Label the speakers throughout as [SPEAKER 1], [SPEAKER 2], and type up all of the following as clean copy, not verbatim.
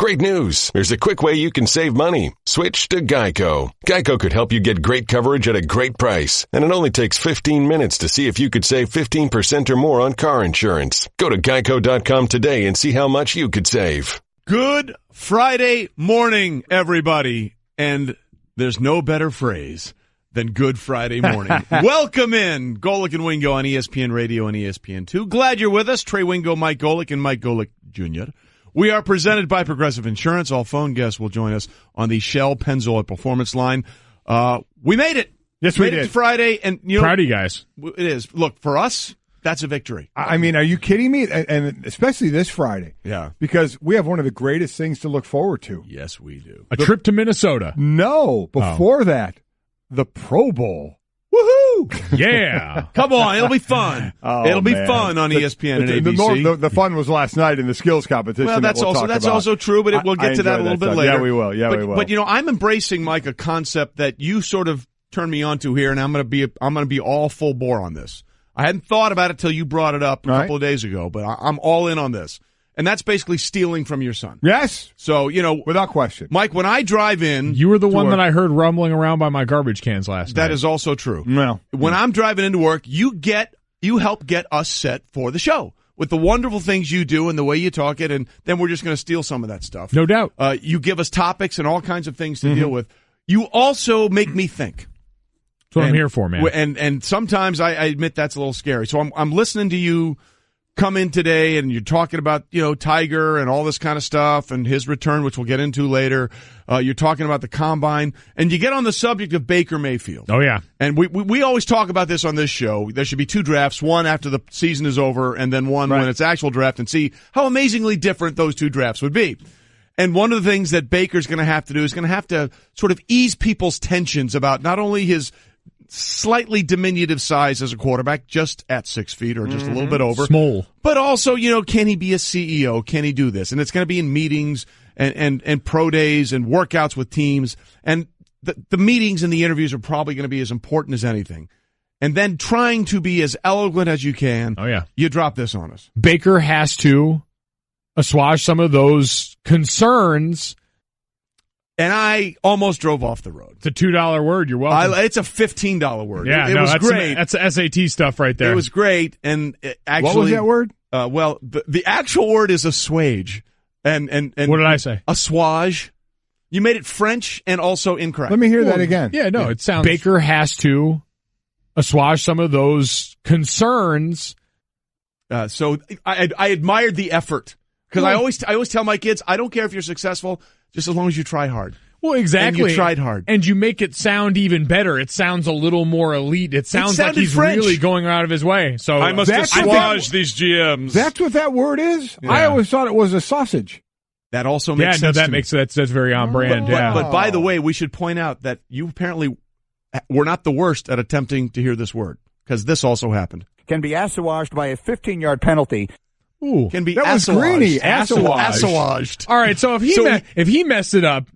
[SPEAKER 1] Great news. There's a quick way you can save money. Switch to Geico. Geico could help you get great coverage at a great price. And it only takes 15 minutes to see if you could save 15% or more on car insurance. Go to geico.com today and see how much you could save.
[SPEAKER 2] Good Friday morning, everybody. And there's no better phrase than Good Friday morning. Welcome in, Golic and Wingo on ESPN Radio and ESPN2. Glad you're with us. Trey Wingo, Mike Golic, and Mike Golic Jr. We are presented by Progressive Insurance. All phone guests will join us on the Shell Pennzoil Performance Line. We made it.
[SPEAKER 3] Yes, we did.
[SPEAKER 2] It's Friday, and
[SPEAKER 3] Proud of you guys.
[SPEAKER 2] It is. Look, for us, that's a victory.
[SPEAKER 3] I mean, are you kidding me? And especially this Friday.
[SPEAKER 2] Yeah.
[SPEAKER 3] Because we have one of the greatest things to look forward to.
[SPEAKER 2] Yes, we do.
[SPEAKER 4] A trip to Minnesota.
[SPEAKER 3] No, before that, the Pro Bowl.
[SPEAKER 2] Woohoo!
[SPEAKER 4] Yeah.
[SPEAKER 2] Come on, it'll be fun.
[SPEAKER 3] It'll
[SPEAKER 2] be fun on ESPN and ABC.
[SPEAKER 3] The fun was last night in the skills competition.
[SPEAKER 2] Well, that's also true, but we'll get to that a little bit later.
[SPEAKER 3] Yeah, we will. We will.
[SPEAKER 2] But I'm embracing, Mike, a concept that you sort of turned me onto here, and I'm going to be all full bore on this. I hadn't thought about it till you brought it up a couple of days ago, but I'm all in on this. And that's basically stealing from your son.
[SPEAKER 3] Yes.
[SPEAKER 2] So,
[SPEAKER 3] without question.
[SPEAKER 2] Mike, when I drive in...
[SPEAKER 4] You were the one that I heard rumbling around by my garbage cans last night.
[SPEAKER 2] That is also true.
[SPEAKER 3] Well,
[SPEAKER 2] when I'm driving into work, you help get us set for the show with the wonderful things you do and the way you talk it, and then we're just going to steal some of that stuff.
[SPEAKER 4] No doubt.
[SPEAKER 2] You give us topics and all kinds of things to deal with. You also make me think.
[SPEAKER 4] That's what I'm here for, man.
[SPEAKER 2] And sometimes I admit that's a little scary. So I'm listening to you come in today, and you're talking about, Tiger and all this kind of stuff and his return, which we'll get into later. You're talking about the combine, and you get on the subject of Baker Mayfield.
[SPEAKER 4] Oh, yeah.
[SPEAKER 2] And we always talk about this on this show. There should be two drafts, one after the season is over and then one when it's actual draft, and see how amazingly different those two drafts would be. And one of the things that Baker's going to have to do is going to have to sort of ease people's tensions about not only his slightly diminutive size as a quarterback, just at 6 feet or just a little bit over.
[SPEAKER 4] Small.
[SPEAKER 2] But also, can he be a CEO? Can he do this? And it's going to be in meetings and pro days and workouts with teams. And the meetings and the interviews are probably going to be as important as anything. And then trying to be as eloquent as you can.
[SPEAKER 4] Oh, yeah.
[SPEAKER 2] You drop this on us.
[SPEAKER 4] Baker has to assuage some of those concerns.
[SPEAKER 2] And I almost drove off the road.
[SPEAKER 4] It's a $2 word. You're welcome.
[SPEAKER 2] It's a $15 word.
[SPEAKER 4] Yeah,
[SPEAKER 2] it was great.
[SPEAKER 4] That's SAT stuff right there.
[SPEAKER 2] It was great. And actually,
[SPEAKER 3] what was that word?
[SPEAKER 2] Well, the actual word is assuage. And
[SPEAKER 4] what did I say?
[SPEAKER 2] Assuage. You made it French and also incorrect.
[SPEAKER 3] Let me hear that again.
[SPEAKER 4] Yeah, no, it sounds. Baker has to assuage some of those concerns.
[SPEAKER 2] So I admired the effort, because I always tell my kids, I don't care if you're successful, just as long as you try hard.
[SPEAKER 4] Well, exactly.
[SPEAKER 2] And you tried hard.
[SPEAKER 4] And you make it sound even better. It sounds a little more elite. It sounds like he's
[SPEAKER 2] French.
[SPEAKER 4] really going out of his way. So
[SPEAKER 2] I must assuage these GMs.
[SPEAKER 3] That's what that word is? Yeah. I always thought it was a sausage.
[SPEAKER 2] That also makes sense.
[SPEAKER 4] That makes that's very on brand.
[SPEAKER 2] But by the way, we should point out that you apparently were not the worst at attempting to hear this word, because this also happened.
[SPEAKER 5] Can be assuaged by a 15-yard penalty.
[SPEAKER 4] Ooh,
[SPEAKER 2] can be
[SPEAKER 3] that was Greeny.
[SPEAKER 2] Assuaged.
[SPEAKER 4] All right, so if he messed it up,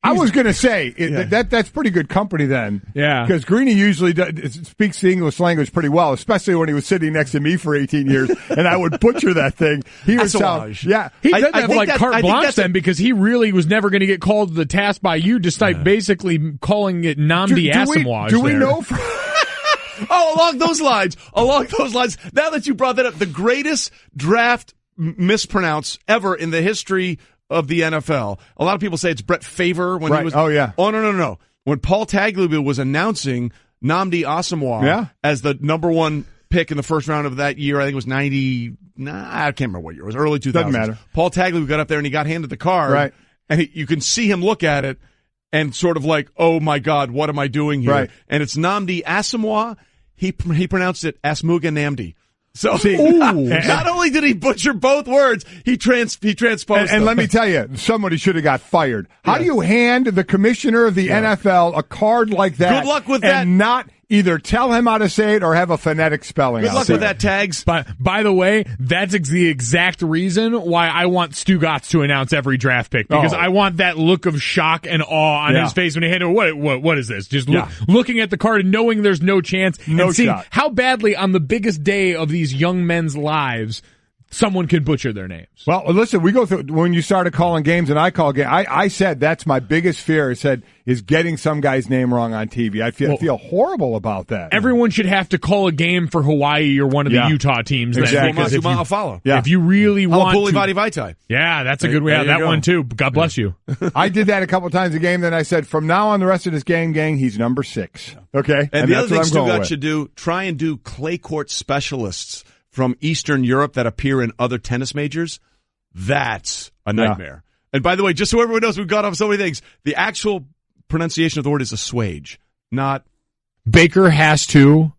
[SPEAKER 3] I was going to say that's pretty good company then.
[SPEAKER 4] Yeah,
[SPEAKER 3] because Greeny usually speaks the English language pretty well, especially when he was sitting next to me for 18 years, and I would butcher that thing. He would sound,
[SPEAKER 4] he doesn't have like carte blanche then, because he really was never going to get called to the task by you, despite basically calling it Namdi Asamoah.
[SPEAKER 3] Do we know?
[SPEAKER 2] Along those lines. Now that you brought that up, the greatest draft mispronounce ever in the history of the NFL. A lot of people say it's Brett Favre when he was.
[SPEAKER 3] Oh, yeah.
[SPEAKER 2] Oh, no. When Paul Tagliabue was announcing Namdi Asamoah as the number one pick in the first round of that year, I think it was 90. I can't remember what year. It was early 2000s.
[SPEAKER 3] Doesn't matter.
[SPEAKER 2] Paul Tagliabue got up there and he got handed the card. And you can see him look at it and sort of like, oh, my God, what am I doing here? And it's Namdi Asamoah. He pronounced it Asmuga Namdi. So not only did he butcher both words, he transposed them.
[SPEAKER 3] And let me tell you, somebody should have got fired. How do you hand the commissioner of the NFL a card like that?
[SPEAKER 2] Good luck with that.
[SPEAKER 3] And not either tell him how to say it or have a phonetic spelling.
[SPEAKER 2] Good luck with that, Tags.
[SPEAKER 4] By the way, that's the exact reason why I want Stu Gotts to announce every draft pick, because I want that look of shock and awe on his face when he handed what is this? Just looking at the card and knowing there's no chance, and seeing how badly on the biggest day of these young men's lives someone can butcher their names.
[SPEAKER 3] Well, listen, we go through when you started calling games and I call games. I said that's my biggest fear. I said is getting some guy's name wrong on TV. I feel horrible about that.
[SPEAKER 4] Everyone should have to call a game for Hawaii or one of the Utah teams.
[SPEAKER 3] Exactly.
[SPEAKER 4] Because
[SPEAKER 2] if
[SPEAKER 4] you really want
[SPEAKER 2] to.
[SPEAKER 4] Yeah, that's a good way. That one too. God bless you.
[SPEAKER 3] I did that a couple times a game. Then I said, from now on, the rest of this gang, he's number 6. Okay?
[SPEAKER 2] And the other thing Stugat should do, try and do clay court specialists from Eastern Europe that appear in other tennis majors. That's a nightmare. And by the way, just so everyone knows, we've got off so many things. The actual pronunciation of the word is assuage, not...
[SPEAKER 4] Baker has to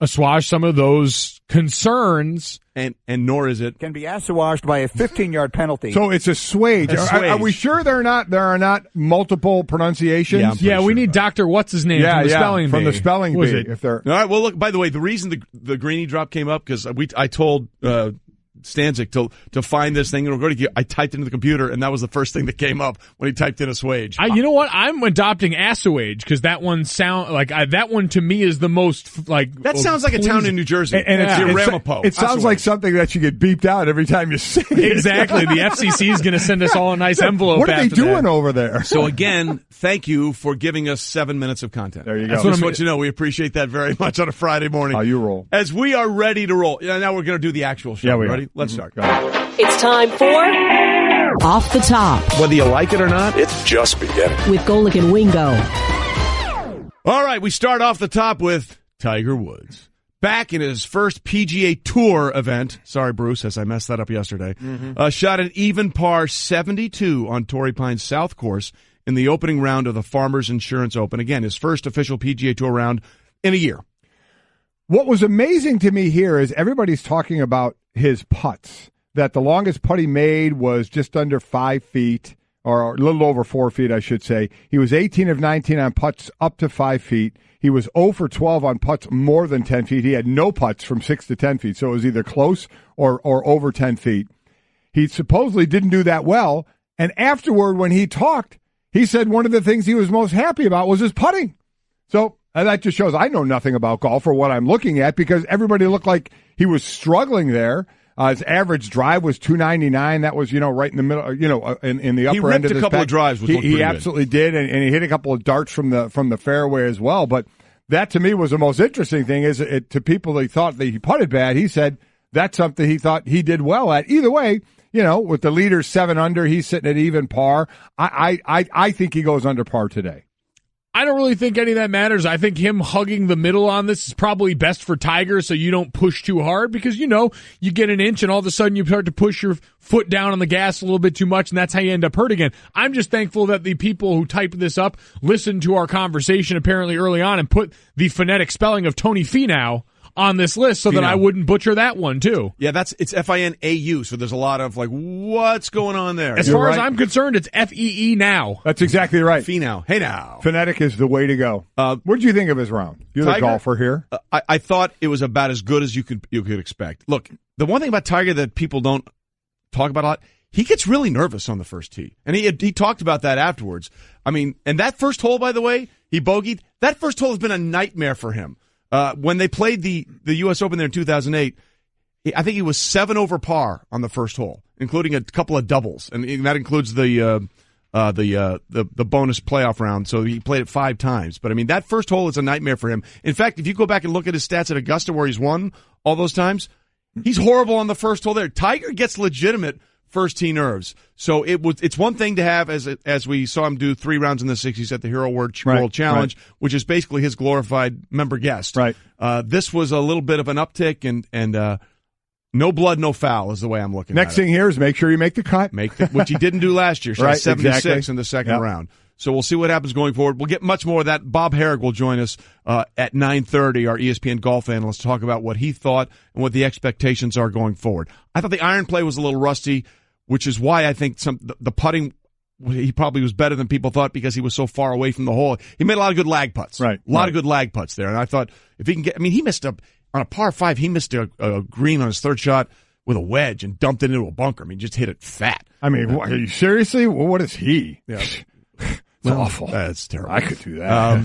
[SPEAKER 4] assuage some of those concerns.
[SPEAKER 2] And nor is it...
[SPEAKER 5] Can be assuaged by a 15-yard penalty.
[SPEAKER 3] So it's assuage. Are we sure there are not multiple pronunciations?
[SPEAKER 4] Yeah, we need Dr. What's-his-name from the spelling bee.
[SPEAKER 3] From the spelling bee. If they're...
[SPEAKER 2] All right, well, look, by the way, the reason the Greeny drop came up, because I told... Stanzik to find this thing. I typed it into the computer, and that was the first thing that came up when he typed in assuage.
[SPEAKER 4] You know what? I'm adopting assuage because that one that one to me is the most
[SPEAKER 2] that sounds like a town in New Jersey.
[SPEAKER 3] And it's Ramapo. It sounds like something that you get beeped out every time you say it.
[SPEAKER 4] Exactly. The FCC is going to send us all a nice envelope.
[SPEAKER 3] What are they doing over there?
[SPEAKER 2] So again, thank you for giving us 7 minutes of content.
[SPEAKER 3] There you go.
[SPEAKER 2] Just want you to know we appreciate that very much on a Friday morning.
[SPEAKER 3] How you roll.
[SPEAKER 2] As we are ready to roll. Now we're going to do the actual show.
[SPEAKER 3] Yeah, we
[SPEAKER 2] ready?
[SPEAKER 3] are.
[SPEAKER 2] Let's start.
[SPEAKER 6] It's time for Off the Top.
[SPEAKER 2] Whether you like it or not,
[SPEAKER 7] it's just beginning.
[SPEAKER 6] With Golic and Wingo.
[SPEAKER 2] All right, we start off the top with Tiger Woods. Back in his first PGA Tour event, sorry, Bruce, as I messed that up yesterday, shot an even par 72 on Torrey Pines South Course in the opening round of the Farmers Insurance Open. Again, his first official PGA Tour round in a year.
[SPEAKER 3] What was amazing to me here is everybody's talking about his putts, that the longest putt he made was just under 5 feet, or a little over 4 feet, I should say. He was 18 of 19 on putts up to 5 feet. He was 0 for 12 on putts more than 10 feet. He had no putts from 6 to 10 feet, so it was either close or over 10 feet. He supposedly didn't do that well, and afterward, when he talked, he said one of the things he was most happy about was his putting. So that just shows I know nothing about golf or what I'm looking at, because everybody looked like he was struggling there. His average drive was 299. That was, right in the middle, in the upper end of
[SPEAKER 2] He ripped
[SPEAKER 3] his
[SPEAKER 2] a couple
[SPEAKER 3] pack.
[SPEAKER 2] of drives, which looked pretty
[SPEAKER 3] He absolutely did, and he hit a couple of darts from the fairway as well. But that, to me, was the most interesting thing, is to people that thought that he putted bad, he said that's something he thought he did well at. Either way, with the leaders 7 under, he's sitting at even par. I think he goes under par today.
[SPEAKER 4] I don't really think any of that matters. I think him hugging the middle on this is probably best for Tiger, so you don't push too hard, because, you get an inch and all of a sudden you start to push your foot down on the gas a little bit too much, and that's how you end up hurt again. I'm just thankful that the people who typed this up listened to our conversation apparently early on and put the phonetic spelling of Tony Finau on this list so that I wouldn't butcher that one too.
[SPEAKER 2] Yeah, it's Finau, so there's a lot of what's going on there?
[SPEAKER 4] As far as I'm concerned, it's Fee now.
[SPEAKER 3] That's exactly right.
[SPEAKER 2] Finau. Hey now.
[SPEAKER 3] Phonetic is the way to go. What did you think of his round? You're
[SPEAKER 2] Tiger,
[SPEAKER 3] the golfer here.
[SPEAKER 2] I thought it was about as good as you could expect. Look, the one thing about Tiger that people don't talk about a lot, he gets really nervous on the first tee. And he talked about that afterwards. I mean, and that first hole, by the way, he bogeyed. That first hole has been a nightmare for him. When they played the U.S. Open there in 2008, I think he was 7 over par on the first hole, including a couple of doubles, and that includes the bonus playoff round. So he played it 5 times. But I mean, that first hole is a nightmare for him. In fact, if you go back and look at his stats at Augusta, where he's won all those times, he's horrible on the first hole there. Tiger gets legitimate first tee nerves. So it's one thing to have, as we saw him do 3 rounds in the 60s at the Hero World Challenge, which is basically his glorified member guest.
[SPEAKER 3] Right.
[SPEAKER 2] This was a little bit of an uptick, and no blood, no foul is the way I'm looking at it.
[SPEAKER 3] Next thing here is make sure you make the cut.
[SPEAKER 2] Which he didn't do last year. Shot 76
[SPEAKER 3] exactly.
[SPEAKER 2] in the second round. So we'll see what happens going forward. We'll get much more of that. Bob Herrick will join us at 9:30, our ESPN golf analyst, to talk about what he thought and what the expectations are going forward. I thought the iron play was a little rusty, which is why I think the putting, he probably was better than people thought, because he was so far away from the hole. He made a lot of good lag putts.
[SPEAKER 3] Right.
[SPEAKER 2] A lot of good lag putts there. And I thought if he can get, he missed on a par 5, he missed a green on his third shot with a wedge and dumped it into a bunker. Just hit it fat.
[SPEAKER 3] Are you seriously? What is he?
[SPEAKER 2] Yeah.
[SPEAKER 3] It's awful.
[SPEAKER 2] That's terrible.
[SPEAKER 3] I could do that.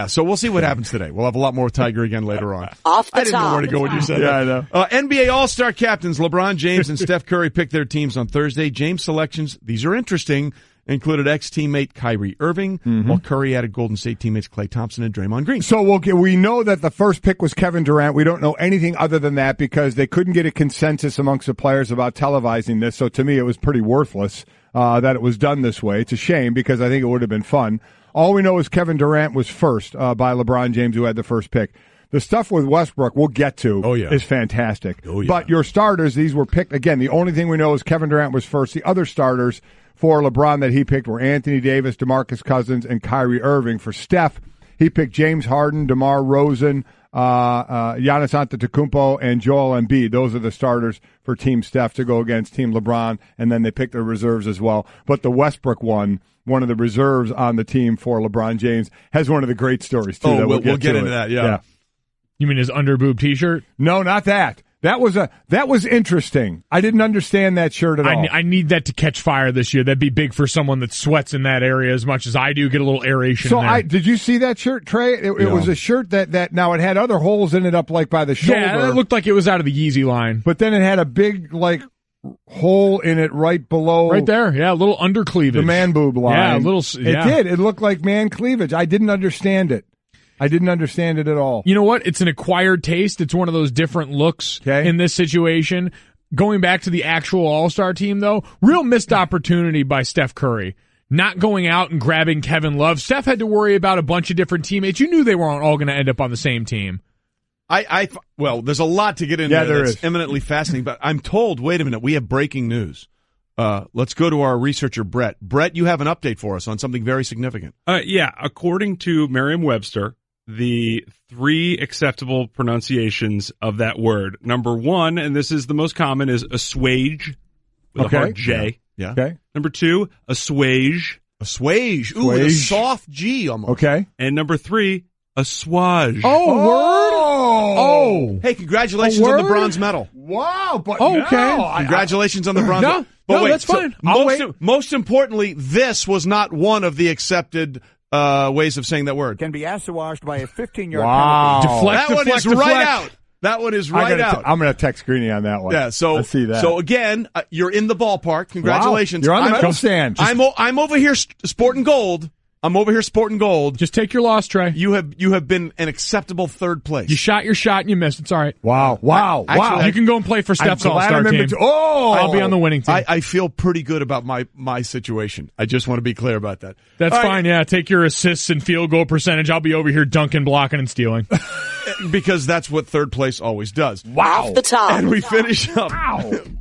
[SPEAKER 2] So we'll see what happens today. We'll have a lot more with Tiger again later on.
[SPEAKER 6] Off the
[SPEAKER 2] I didn't know
[SPEAKER 6] top.
[SPEAKER 2] where to go when you said
[SPEAKER 3] Yeah,
[SPEAKER 2] that.
[SPEAKER 3] I know.
[SPEAKER 2] NBA All-Star captains LeBron James and Steph Curry picked their teams on Thursday. James' selections, these are interesting, included ex-teammate Kyrie Irving, while Curry added Golden State teammates Klay Thompson and Draymond Green.
[SPEAKER 3] So we know that the first pick was Kevin Durant. We don't know anything other than that because they couldn't get a consensus amongst the players about televising this. So to me, it was pretty worthless that it was done this way. It's a shame because I think it would have been fun. All we know is Kevin Durant was first by LeBron James, who had the first pick. The stuff with Westbrook we'll get to is fantastic. But your starters, these were picked. Again, the only thing we know is Kevin Durant was first. The other starters for LeBron that he picked were Anthony Davis, DeMarcus Cousins, and Kyrie Irving. For Steph, he picked James Harden, DeMar DeRozan, Giannis Antetokounmpo, and Joel Embiid. Those are the starters for Team Steph to go against Team LeBron, and then they picked their reserves as well. But the Westbrook one of the reserves on the team for LeBron James, has one of the great stories, too.
[SPEAKER 2] We'll get into that, yeah.
[SPEAKER 4] You mean his underboob T-shirt?
[SPEAKER 3] No, not that. That was interesting. I didn't understand that shirt at all.
[SPEAKER 4] I need that to catch fire this year. That'd be big for someone that sweats in that area as much as I do. Get a little aeration.
[SPEAKER 3] So
[SPEAKER 4] in there.
[SPEAKER 3] did you see that shirt, Trey? It was a shirt that now it had other holes in it up like by the shoulder.
[SPEAKER 4] Yeah, it looked like it was out of the Yeezy line.
[SPEAKER 3] But then it had a big hole in it right below.
[SPEAKER 4] Right there, yeah, a little under cleavage.
[SPEAKER 3] The man boob line.
[SPEAKER 4] Yeah, a little.
[SPEAKER 3] It did. It looked like man cleavage. I didn't understand it. I didn't understand it at all.
[SPEAKER 4] You know what? It's an acquired taste. It's one of those different looks in this situation. Going back to the actual All-Star team, though, real missed opportunity by Steph Curry. Not going out and grabbing Kevin Love. Steph had to worry about a bunch of different teammates. You knew they weren't all going to end up on the same team.
[SPEAKER 2] Well, there's a lot to get into that's eminently fascinating, but I'm told, wait a minute, we have breaking news. Let's go to our researcher, Brett. Brett, you have an update for us on something very significant.
[SPEAKER 7] Yeah, according to Merriam-Webster, the 3 acceptable pronunciations of that word. Number 1, and this is the most common, is assuage with a hard J.
[SPEAKER 2] Yeah.
[SPEAKER 3] Okay.
[SPEAKER 7] Number 2, assuage.
[SPEAKER 2] Assuage. Ooh, with a soft G almost.
[SPEAKER 3] Okay.
[SPEAKER 7] And number 3, assuage.
[SPEAKER 3] Oh.
[SPEAKER 2] Hey, congratulations on the bronze medal.
[SPEAKER 3] Wow. But
[SPEAKER 2] Congratulations on the bronze medal.
[SPEAKER 4] No, that's fine.
[SPEAKER 2] Most importantly, this was not one of the accepted ways of saying that word.
[SPEAKER 5] Can be assuaged by a 15-yard penalty.
[SPEAKER 4] Deflect,
[SPEAKER 2] that one is right out. That one is right out.
[SPEAKER 3] I'm going to text Greeny on that one.
[SPEAKER 2] Yeah, so
[SPEAKER 3] let's see that.
[SPEAKER 2] So again, you're in the ballpark. Congratulations.
[SPEAKER 3] Wow. You're on the medal stand.
[SPEAKER 2] I'm over here sporting gold.
[SPEAKER 4] Just take your loss, Trey.
[SPEAKER 2] You have been an acceptable third place.
[SPEAKER 4] You shot your shot and you missed. It's all right.
[SPEAKER 3] Wow.
[SPEAKER 4] You can go and play for Steph's All-Star team. I'll be on the winning team.
[SPEAKER 2] I feel pretty good about my situation. I just want to be clear about that.
[SPEAKER 4] That's fine, yeah. Take your assists and field goal percentage. I'll be over here dunking, blocking, and stealing.
[SPEAKER 2] Because that's what third place always does.
[SPEAKER 6] Wow. Off the top.
[SPEAKER 2] And we finish up.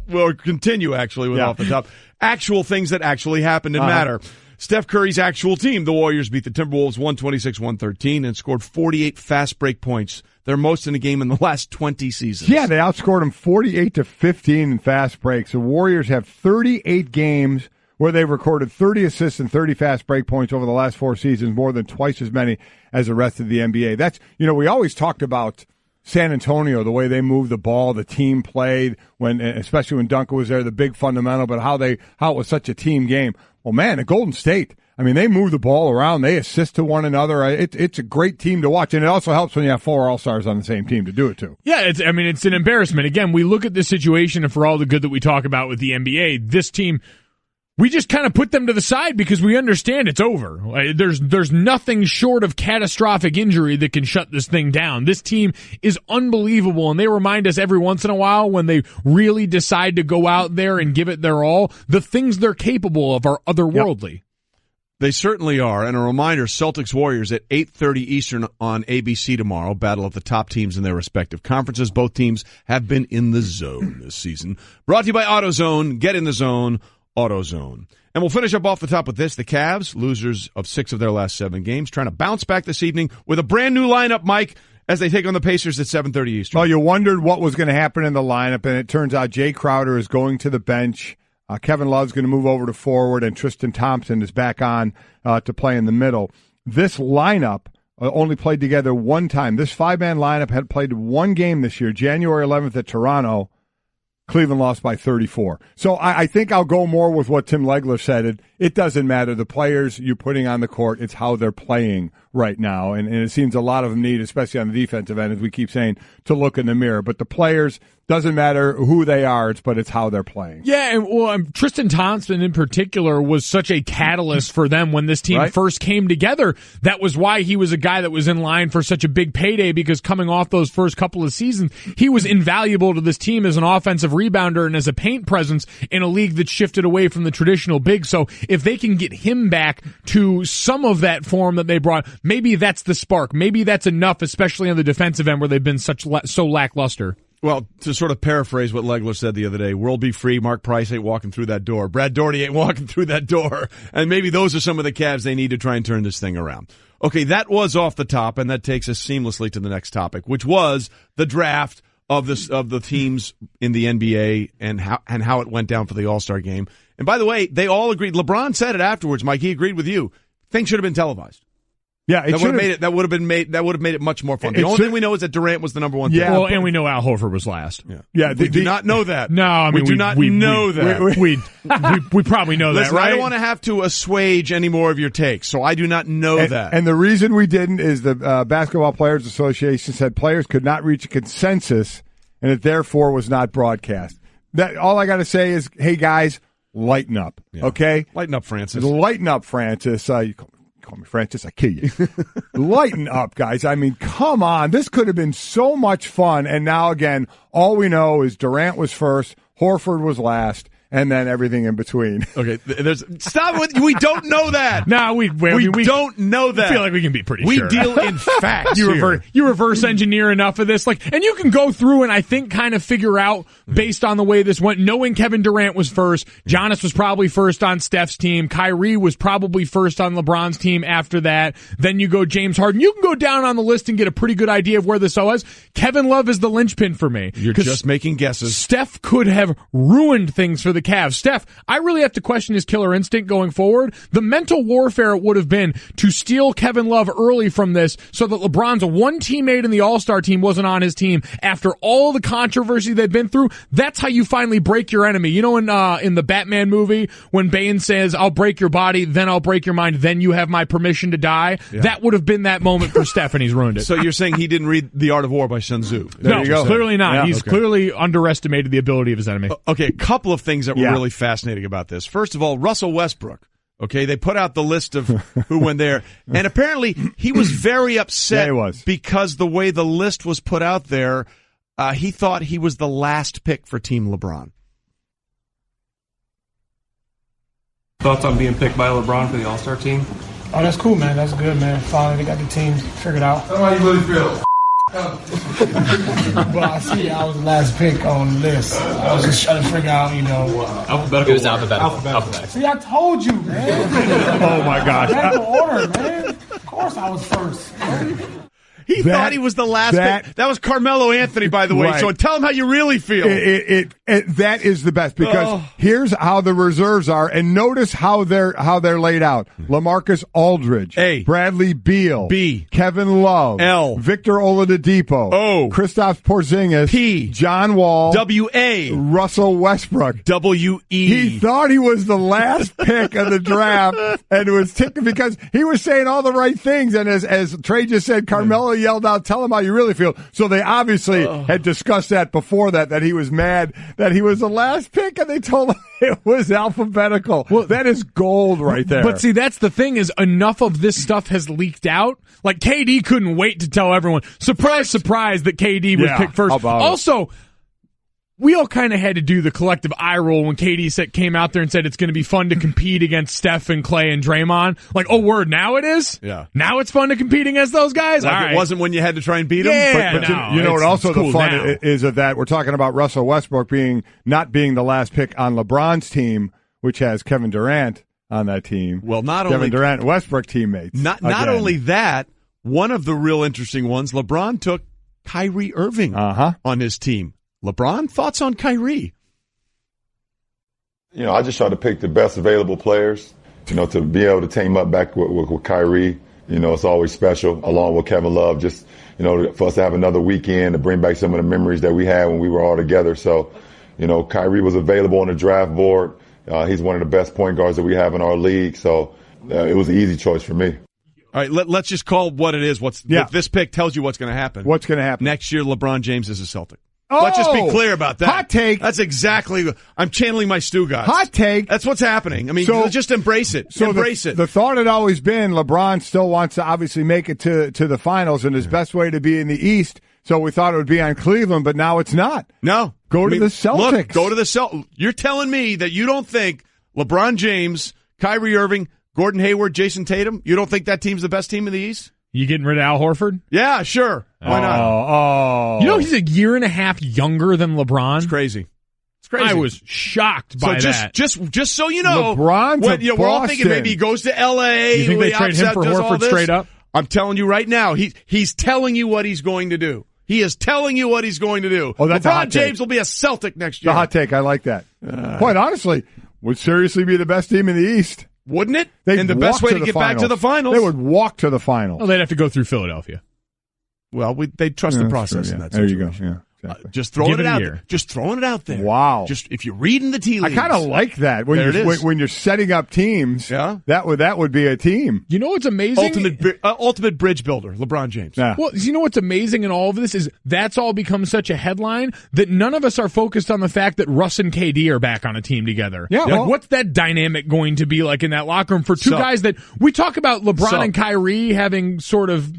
[SPEAKER 2] We'll continue, actually, with off the top. Actual things that actually happened and matter. Steph Curry's actual team, the Warriors, beat the Timberwolves 126-113 and scored 48 fast break points, their most in a game in the last 20 seasons.
[SPEAKER 3] Yeah, they outscored them 48-15 in fast breaks. The Warriors have 38 games where they've recorded 30 assists and 30 fast break points over the last 4 seasons, more than twice as many as the rest of the NBA. That's, we always talked about San Antonio, the way they moved the ball, the team played, especially when Duncan was there, the big fundamental, but how it was such a team game. Well, man, at Golden State, they move the ball around. They assist to one another. It's a great team to watch, and it also helps when you have 4 All-Stars on the same team to do it, too.
[SPEAKER 4] Yeah, it's an embarrassment. Again, we look at this situation, and for all the good that we talk about with the NBA, this team, we just kind of put them to the side because we understand it's over. There's nothing short of catastrophic injury that can shut this thing down. This team is unbelievable, and they remind us every once in a while when they really decide to go out there and give it their all, the things they're capable of are otherworldly. Yep.
[SPEAKER 2] They certainly are. And a reminder, Celtics-Warriors at 8:30 Eastern on ABC tomorrow, battle of the top teams in their respective conferences. Both teams have been in the zone this season. Brought to you by AutoZone. Get in the zone. AutoZone. And we'll finish up off the top with this. The Cavs, losers of 6 of their last 7 games, trying to bounce back this evening with a brand new lineup, Mike, as they take on the Pacers at 7:30 Eastern.
[SPEAKER 3] Well, you wondered what was going to happen in the lineup, and it turns out Jay Crowder is going to the bench. Kevin Love's going to move over to forward, and Tristan Thompson is back on to play in the middle. This lineup only played together one time. This 5-man lineup had played one game this year, January 11th at Toronto. Cleveland lost by 34. So I think I'll go more with what Tim Legler said. It doesn't matter. The players you're putting on the court, it's how they're playing right now, and it seems a lot of them need, especially on the defensive end, as we keep saying, to look in the mirror. But the players, doesn't matter who they are, but it's how they're playing.
[SPEAKER 4] Yeah, and Tristan Thompson in particular was such a catalyst for them when this team first came together. That was why he was a guy that was in line for such a big payday, because coming off those first couple of seasons, he was invaluable to this team as an offensive rebounder and as a paint presence in a league that shifted away from the traditional big. So if they can get him back to some of that form that they brought, maybe that's the spark. Maybe that's enough, especially on the defensive end where they've been so lackluster.
[SPEAKER 2] Well, to sort of paraphrase what Legler said the other day, world be free, Mark Price ain't walking through that door. Brad Daugherty ain't walking through that door. And maybe those are some of the Cavs they need to try and turn this thing around. Okay, that was off the top, and that takes us seamlessly to the next topic, which was the draft of the teams in the NBA and how it went down for the All-Star game. And by the way, they all agreed. LeBron said it afterwards, Mike, he agreed with you. Things should have been televised.
[SPEAKER 3] Yeah,
[SPEAKER 2] that would have made it much more fun. The only thing we know is that Durant was the number one pick.
[SPEAKER 4] Yeah, well, and we know Al Horford was last.
[SPEAKER 2] Yeah, we do not know that.
[SPEAKER 4] No, I mean
[SPEAKER 2] we do not know that.
[SPEAKER 4] We probably know
[SPEAKER 2] Listen,
[SPEAKER 4] that, right?
[SPEAKER 2] I don't want to have to assuage any more of your takes, so I do not know that.
[SPEAKER 3] And the reason we didn't is the Basketball Players Association said players could not reach a consensus, and it therefore was not broadcast. That all I got to say is, hey guys, lighten up, okay?
[SPEAKER 2] Lighten up, Francis.
[SPEAKER 3] Lighten up, Francis. You call me Francis, I kill you. Lighten up, guys. I mean, come on. This could have been so much fun. And now, again, all we know is Durant was first, Horford was last, and then everything in between.
[SPEAKER 2] Okay, stop with we don't know that.
[SPEAKER 4] No, we
[SPEAKER 2] don't know that.
[SPEAKER 4] I feel like we can be pretty
[SPEAKER 2] sure.
[SPEAKER 4] We
[SPEAKER 2] deal in facts.
[SPEAKER 4] You reverse engineer enough of this, and you can go through and I think kind of figure out based on the way this went, knowing Kevin Durant was first, Giannis was probably first on Steph's team, Kyrie was probably first on LeBron's team after that. Then you go James Harden. You can go down on the list and get a pretty good idea of where this all is. Kevin Love is the linchpin for me.
[SPEAKER 2] You're just making guesses.
[SPEAKER 4] Steph could have ruined things for the Cavs. Steph, I really have to question his killer instinct going forward. The mental warfare it would have been to steal Kevin Love early from this so that LeBron's one teammate in the All-Star team wasn't on his team after all the controversy they've been through. That's how you finally break your enemy. You know, in the Batman movie, when Bane says, I'll break your body, then I'll break your mind, then you have my permission to die. Yeah. That would have been that moment for Steph, and he's ruined it.
[SPEAKER 2] So you're saying he didn't read The Art of War by Sun Tzu?
[SPEAKER 4] No, clearly not. Yeah, he's clearly underestimated the ability of his enemy.
[SPEAKER 2] Okay, a couple of things that were really fascinating about this. First of all, Russell Westbrook. Okay, they put out the list of who went there, and apparently he was very upset because the way the list was put out there, he thought he was the last pick for Team LeBron.
[SPEAKER 8] Thoughts on being picked by LeBron for the All-Star team?
[SPEAKER 9] Oh, that's cool, man. That's good, man. Finally, they got the team figured out.
[SPEAKER 8] How do you really feel?
[SPEAKER 9] But I see I was the last pick on the list. I was just trying to figure out,
[SPEAKER 8] alphabetical. It was alphabetical.
[SPEAKER 9] See, I told you, man.
[SPEAKER 3] Oh, my gosh.
[SPEAKER 9] Alphabetical order, man. Of course I was first, man.
[SPEAKER 2] He thought he was the last pick. That was Carmelo Anthony, by the way. Right. So tell him how you really feel.
[SPEAKER 3] That is the best because here's how the reserves are, and notice how they're laid out. LaMarcus Aldridge,
[SPEAKER 2] A.
[SPEAKER 3] Bradley Beal,
[SPEAKER 2] B.
[SPEAKER 3] Kevin Love,
[SPEAKER 2] L.
[SPEAKER 3] Victor Oladipo,
[SPEAKER 2] O.
[SPEAKER 3] Kristaps Porzingis,
[SPEAKER 2] P.
[SPEAKER 3] John Wall,
[SPEAKER 2] W.A.
[SPEAKER 3] Russell Westbrook,
[SPEAKER 2] W.E.
[SPEAKER 3] He thought he was the last pick of the draft, and it was ticking because he was saying all the right things, and as Trey just said, Carmelo yelled out, tell him how you really feel. So they obviously had discussed that before that he was mad that he was the last pick, and they told him it was alphabetical. Well, that is gold right there.
[SPEAKER 4] But see, that's the thing is enough of this stuff has leaked out. Like KD couldn't wait to tell everyone. Surprise, surprise that KD was picked first. Also, we all kind of had to do the collective eye roll when KD came out there and said it's going to be fun to compete against Steph and Clay and Draymond. Like, oh, word, now it is?
[SPEAKER 2] Yeah.
[SPEAKER 4] Now it's fun to compete against those guys?
[SPEAKER 2] Like
[SPEAKER 4] all right.
[SPEAKER 2] It wasn't when you had to try and beat them?
[SPEAKER 4] Yeah,
[SPEAKER 3] but you know what also the fun is of that? We're talking about Russell Westbrook not being the last pick on LeBron's team, which has Kevin Durant on that team.
[SPEAKER 2] Well,
[SPEAKER 3] Kevin Durant and Westbrook teammates.
[SPEAKER 2] Not only that, one of the real interesting ones, LeBron took Kyrie Irving on his team. LeBron, thoughts on Kyrie?
[SPEAKER 10] I just try to pick the best available players, to be able to team up back with Kyrie. It's always special, along with Kevin Love, just, for us to have another weekend to bring back some of the memories that we had when we were all together. So, Kyrie was available on the draft board. He's one of the best point guards that we have in our league. So it was an easy choice for me.
[SPEAKER 2] All right, let's just call what it is. What this pick tells you what's going to happen.
[SPEAKER 3] What's going to happen?
[SPEAKER 2] Next year, LeBron James is a Celtic.
[SPEAKER 3] Oh,
[SPEAKER 2] let's just be clear about that.
[SPEAKER 3] Hot take.
[SPEAKER 2] That's exactly. I'm channeling my Stugotz.
[SPEAKER 3] Hot take.
[SPEAKER 2] That's what's happening. I mean, just embrace it. Embrace it.
[SPEAKER 3] The thought had always been LeBron still wants to obviously make it to the finals, and his best way to be in the East. So we thought it would be on Cleveland, but now it's not.
[SPEAKER 2] No.
[SPEAKER 3] Go to the Celtics.
[SPEAKER 2] Look, go to the Celtics. You're telling me that you don't think LeBron James, Kyrie Irving, Gordon Hayward, Jason Tatum, you don't think that team's the best team in the East?
[SPEAKER 4] You getting rid of Al Horford?
[SPEAKER 2] Yeah, sure. Why not?
[SPEAKER 3] Oh.
[SPEAKER 4] You know he's a year and a half younger than LeBron?
[SPEAKER 2] It's crazy. It's crazy.
[SPEAKER 4] I was shocked by that.
[SPEAKER 2] Just so you know,
[SPEAKER 3] LeBron's
[SPEAKER 2] we're all thinking maybe he goes to L.A.
[SPEAKER 4] You think they trade him for Horford straight up?
[SPEAKER 2] I'm telling you right now, he's telling you what he's going to do. He is telling you what he's going to do.
[SPEAKER 3] Oh, that's
[SPEAKER 2] LeBron James will be a Celtic next year.
[SPEAKER 3] The hot take. I like that. Quite honestly, would seriously be the best team in the East.
[SPEAKER 2] Wouldn't it? And the best way to get back to the finals.
[SPEAKER 3] They would walk to the finals.
[SPEAKER 4] Well, they'd have to go through Philadelphia.
[SPEAKER 2] Well, they'd trust the process in that situation.
[SPEAKER 3] There you go. Yeah. Exactly.
[SPEAKER 2] Just throwing it out there. Just throwing it out there.
[SPEAKER 3] Wow.
[SPEAKER 2] Just if you're reading the tea leaves.
[SPEAKER 3] I kind of like that when you're setting up teams.
[SPEAKER 2] Yeah.
[SPEAKER 3] That would be a team.
[SPEAKER 4] You know what's amazing?
[SPEAKER 2] Ultimate bridge builder, LeBron James.
[SPEAKER 3] Yeah.
[SPEAKER 4] Well, you know what's amazing in all of this is that's all become such a headline that none of us are focused on the fact that Russ and KD are back on a team together.
[SPEAKER 3] Yeah.
[SPEAKER 4] Like, what's that dynamic going to be like in that locker room for two guys that we talk about LeBron and Kyrie having sort of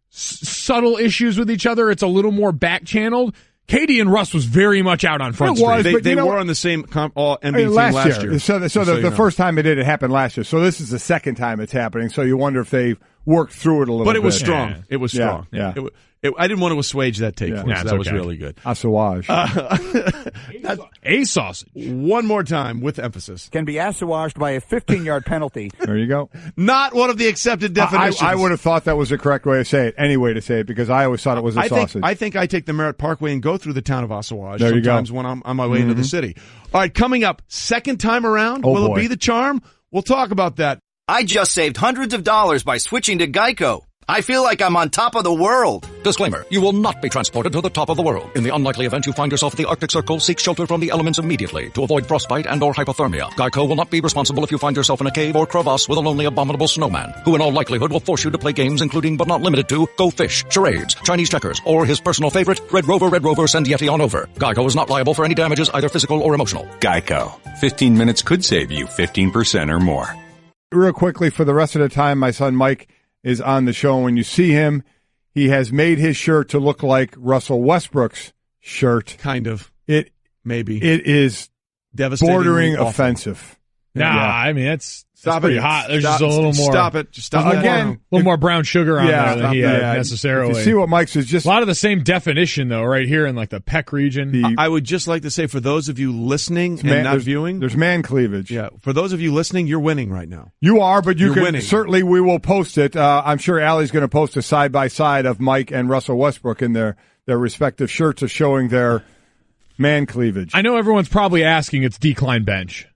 [SPEAKER 4] subtle issues with each other? It's a little more back-channeled. KD and Russ was very much out on Front Street.
[SPEAKER 2] They were on the same NBA last year.
[SPEAKER 3] So the first time it happened last year. So this is the second time it's happening. So you wonder if they've worked through it a little bit.
[SPEAKER 2] But it was strong.
[SPEAKER 3] Yeah.
[SPEAKER 2] It was strong.
[SPEAKER 3] Yeah.
[SPEAKER 2] I didn't want to assuage that take.
[SPEAKER 3] Yeah.
[SPEAKER 2] That was really good.
[SPEAKER 3] Assuage.
[SPEAKER 4] A sausage.
[SPEAKER 2] One more time with emphasis.
[SPEAKER 5] Can be assuaged by a 15-yard penalty.
[SPEAKER 3] There you go.
[SPEAKER 2] Not one of the accepted definitions.
[SPEAKER 3] I would have thought that was the correct way to say it, any way to say it, because I always thought it was a sausage.
[SPEAKER 2] I think I take the Merritt Parkway and go through the town of Assuage
[SPEAKER 3] there
[SPEAKER 2] sometimes when I'm on my way into the city. All right, coming up, second time around, will it be the charm? We'll talk about that.
[SPEAKER 11] I just saved hundreds of dollars by switching to Geico. I feel like I'm on top of the world.
[SPEAKER 12] Disclaimer, you will not be transported to the top of the world. In the unlikely event you find yourself at the Arctic Circle, seek shelter from the elements immediately to avoid frostbite and or hypothermia. Geico will not be responsible if you find yourself in a cave or crevasse with a lonely abominable snowman, who in all likelihood will force you to play games including but not limited to Go Fish, charades, Chinese checkers, or his personal favorite, Red Rover, send Yeti on over. Geico is not liable for any damages, either physical or emotional.
[SPEAKER 13] Geico. 15 minutes could save you 15% or more.
[SPEAKER 3] Real quickly, for the rest of the time, my son Mike is on the show. When you see him, he has made his shirt to look like Russell Westbrook's shirt.
[SPEAKER 2] Kind of.
[SPEAKER 3] It is bordering offensive.
[SPEAKER 4] Nah, yeah. I mean it's pretty hot. There's just a little more.
[SPEAKER 2] Stop it. Just stop it.
[SPEAKER 4] Again, a little more brown sugar on there than he had necessarily.
[SPEAKER 3] You see what Mike's is just
[SPEAKER 4] a lot of the same definition though, right here in like the pec region.
[SPEAKER 2] I would just like to say for those of you listening and not viewing,
[SPEAKER 3] there's man cleavage.
[SPEAKER 2] Yeah, for those of you listening, you're winning right now.
[SPEAKER 3] You are, but you're
[SPEAKER 2] winning.
[SPEAKER 3] Certainly we will post it. I'm sure Allie's going to post a side by side of Mike and Russell Westbrook in their respective shirts of showing their man cleavage.
[SPEAKER 4] I know everyone's probably asking. It's decline bench.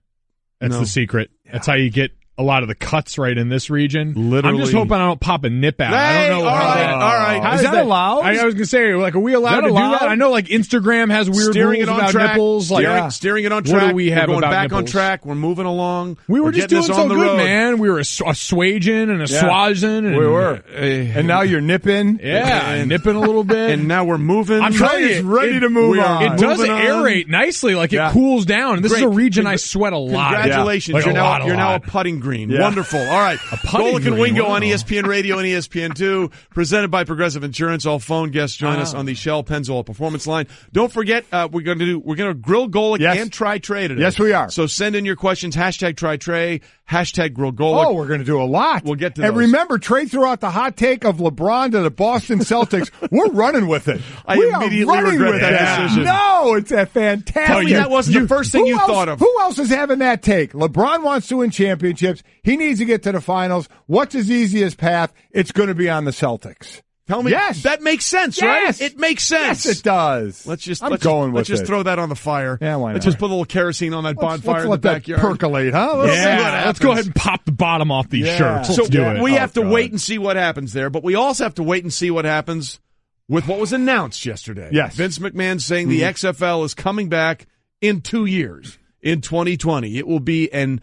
[SPEAKER 4] That's the secret. Yeah. That's how you get a lot of the cuts right in this region.
[SPEAKER 2] Literally.
[SPEAKER 4] I'm just hoping I don't pop a nip out.
[SPEAKER 2] Hey,
[SPEAKER 4] I don't know.
[SPEAKER 2] All right.
[SPEAKER 4] Is that allowed? I was going to say, like, are we allowed to do that? I know, like, Instagram has weird rules about nipples.
[SPEAKER 2] Steering it on track.
[SPEAKER 4] What do we have
[SPEAKER 2] We're going
[SPEAKER 4] about
[SPEAKER 2] back
[SPEAKER 4] nipples?
[SPEAKER 2] on track. We're moving along.
[SPEAKER 4] We were just doing so good, man. We were assuaging and assuaging.
[SPEAKER 3] We were. And now you're nipping.
[SPEAKER 4] Yeah, nipping a little bit.
[SPEAKER 2] And now we're moving.
[SPEAKER 4] I'm telling you,
[SPEAKER 3] ready to move on.
[SPEAKER 4] It does aerate nicely. Like, it cools down. And this is a region I sweat a lot.
[SPEAKER 2] Congratulations. You're now a putting green. Wonderful. All right. Golic and Wingo on ESPN Radio and ESPN2, presented by Progressive Insurance. All phone guests join us on the Shell Pennzoil Performance Line. Don't forget, we're going to grill Golic and Try Trey today.
[SPEAKER 3] Yes, we are.
[SPEAKER 2] So send in your questions. Hashtag Try Trey. Hashtag grill Golic.
[SPEAKER 3] Oh, we're going to do a lot.
[SPEAKER 2] We'll get to those.
[SPEAKER 3] And remember, Trey threw out the hot take of LeBron to the Boston Celtics. We're running with it.
[SPEAKER 2] I immediately regret that decision.
[SPEAKER 3] No, it's a fantastic.
[SPEAKER 2] Tell me that wasn't the first thing you thought of.
[SPEAKER 3] Who else is having that take? LeBron wants to win championships. He needs to get to the finals. What's his easiest path? It's going to be on the Celtics.
[SPEAKER 2] Tell me,
[SPEAKER 3] yes.
[SPEAKER 2] That makes sense, right? It makes sense.
[SPEAKER 3] Yes, it does.
[SPEAKER 2] Let's just
[SPEAKER 3] throw
[SPEAKER 2] that on the fire.
[SPEAKER 3] Yeah, why not?
[SPEAKER 2] Let's just put a little kerosene on that bonfire in the backyard.
[SPEAKER 3] That percolate, huh?
[SPEAKER 4] Let's go ahead and pop the bottom off these shirts. Let's do it.
[SPEAKER 2] We have to wait and see what happens there, but we also have to wait and see what happens with what was announced yesterday.
[SPEAKER 3] Yes.
[SPEAKER 2] Vince McMahon saying the XFL is coming back in 2 years, in 2020. It will be an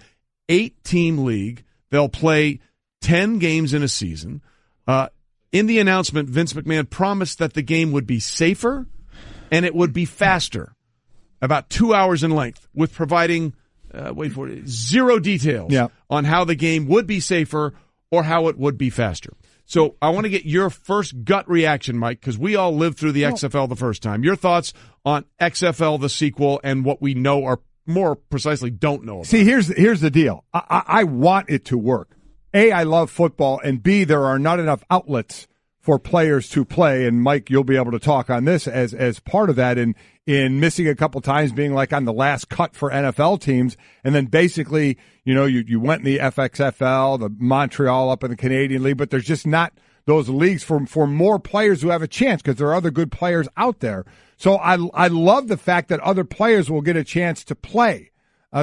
[SPEAKER 2] 8-team league. They'll play 10 games in a season. In the announcement, Vince McMahon promised that the game would be safer and it would be faster, about 2 hours in length, with providing, zero details on how the game would be safer or how it would be faster. So I want to get your first gut reaction, Mike, because we all lived through the XFL the first time. Your thoughts on XFL, the sequel, and what we know or more precisely don't know about.
[SPEAKER 3] See, here's the deal. I want it to work. A, I love football, and B, there are not enough outlets for players to play, and Mike, you'll be able to talk on this as part of that in missing a couple times, being like on the last cut for NFL teams, and then basically, you went in the FXFL, the Montreal up in the Canadian League, but there's just not those leagues for more players who have a chance because there are other good players out there. So I love the fact that other players will get a chance to play.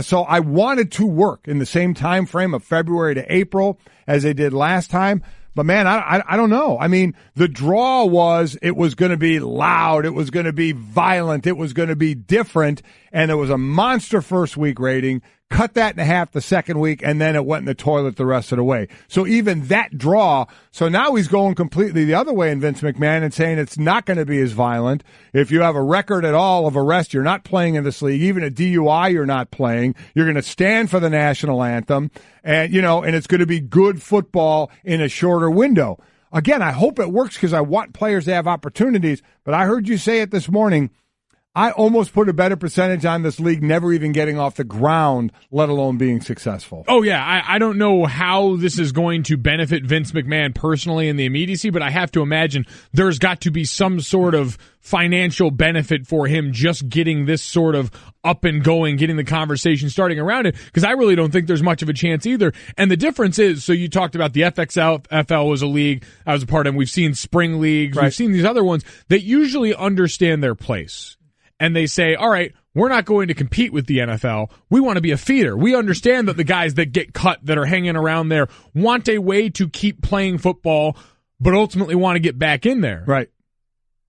[SPEAKER 3] So I wanted to work in the same time frame of February to April as they did last time. But, man, I don't know. I mean, the draw was it was going to be loud. It was going to be violent. It was going to be different. And it was a monster first week rating. Cut that in half the second week, and then it went in the toilet the rest of the way. So even that draw, so now he's going completely the other way in Vince McMahon and saying it's not going to be as violent. If you have a record at all of arrest, you're not playing in this league. Even a DUI, you're not playing. You're going to stand for the national anthem, and and it's going to be good football in a shorter window. Again, I hope it works because I want players to have opportunities, but I heard you say it this morning. I almost put a better percentage on this league never even getting off the ground, let alone being successful.
[SPEAKER 4] Oh, yeah. I don't know how this is going to benefit Vince McMahon personally in the immediacy, but I have to imagine there's got to be some sort of financial benefit for him just getting this sort of up and going, getting the conversation starting around it, because I really don't think there's much of a chance either. And the difference is, so you talked about the FXFL was a league I was a part of. We've seen spring leagues. Right. We've seen these other ones that usually understand their place. And they say, all right, we're not going to compete with the NFL. We want to be a feeder. We understand that the guys that get cut that are hanging around there want a way to keep playing football, but ultimately want to get back in there.
[SPEAKER 3] Right.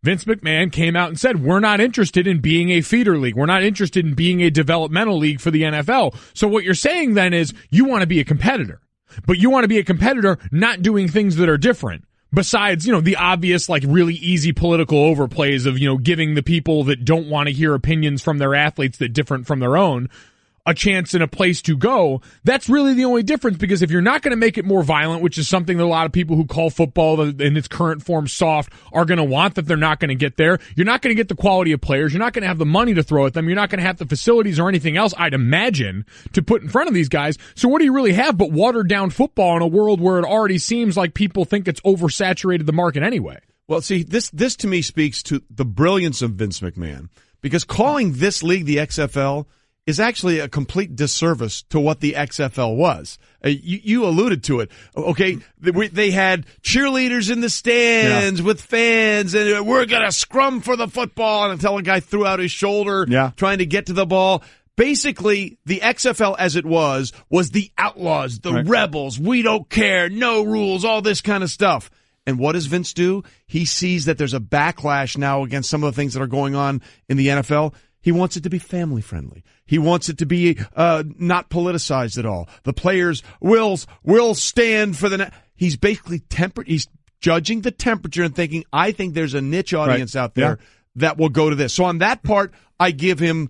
[SPEAKER 4] Vince McMahon came out and said, we're not interested in being a feeder league. We're not interested in being a developmental league for the NFL. So what you're saying then is you want to be a competitor, but you want to be a competitor not doing things that are different. Besides, the obvious, really easy political overplays of, giving the people that don't want to hear opinions from their athletes that different from their own a chance and a place to go. That's really the only difference, because if you're not going to make it more violent, which is something that a lot of people who call football in its current form soft are going to want, that they're not going to get there. You're not going to get the quality of players. You're not going to have the money to throw at them. You're not going to have the facilities or anything else, I'd imagine, to put in front of these guys. So what do you really have but watered down football in a world where it already seems like people think it's oversaturated the market anyway?
[SPEAKER 2] Well, see, this to me speaks to the brilliance of Vince McMahon, because calling this league the XFL is actually a complete disservice to what the XFL was. You alluded to it. Okay, they had cheerleaders in the stands with fans, and we're going to scrum for the football, until a guy threw out his shoulder trying to get to the ball. Basically, the XFL as it was the outlaws, the rebels. We don't care, no rules, all this kind of stuff. And what does Vince do? He sees that there's a backlash now against some of the things that are going on in the NFL. He wants it to be family friendly. He wants it to be not politicized at all. The players will stand for the. He's basically He's judging the temperature and thinking, I think there's a niche audience out there that will go to this. So on that part, I give him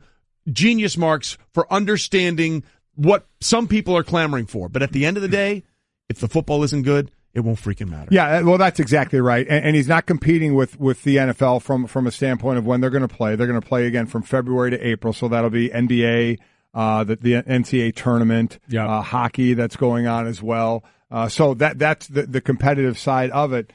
[SPEAKER 2] genius marks for understanding what some people are clamoring for. But at the end of the day, if the football isn't good, it won't freaking matter.
[SPEAKER 3] Yeah, well, that's exactly right. And he's not competing with the NFL from a standpoint of when they're going to play. They're going to play again from February to April, so that'll be NBA, the NCAA tournament, hockey that's going on as well. So that's the competitive side of it.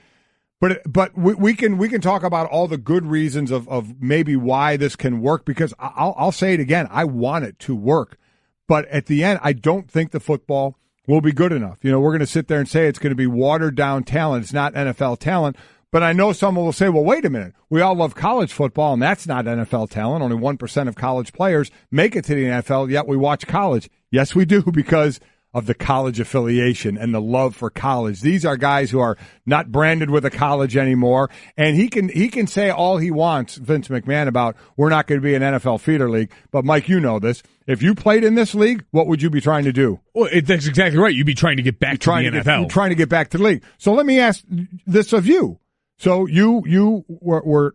[SPEAKER 3] But we can talk about all the good reasons of maybe why this can work, because I'll say it again, I want it to work. But at the end, I don't think the football will be good enough. We're going to sit there and say it's going to be watered down talent. It's not NFL talent. But I know someone will say, well, wait a minute. We all love college football, and that's not NFL talent. Only 1% of college players make it to the NFL, yet we watch college. Yes, we do, because of the college affiliation and the love for college. These are guys who are not branded with a college anymore, and he can say all he wants, Vince McMahon, about we're not going to be an NFL feeder league. But Mike, you know this. If you played in this league, what would you be trying to do?
[SPEAKER 4] Well, that's exactly right. You'd be trying to get back to the NFL.
[SPEAKER 3] You're trying to get back to the league. So let me ask this of you. So you were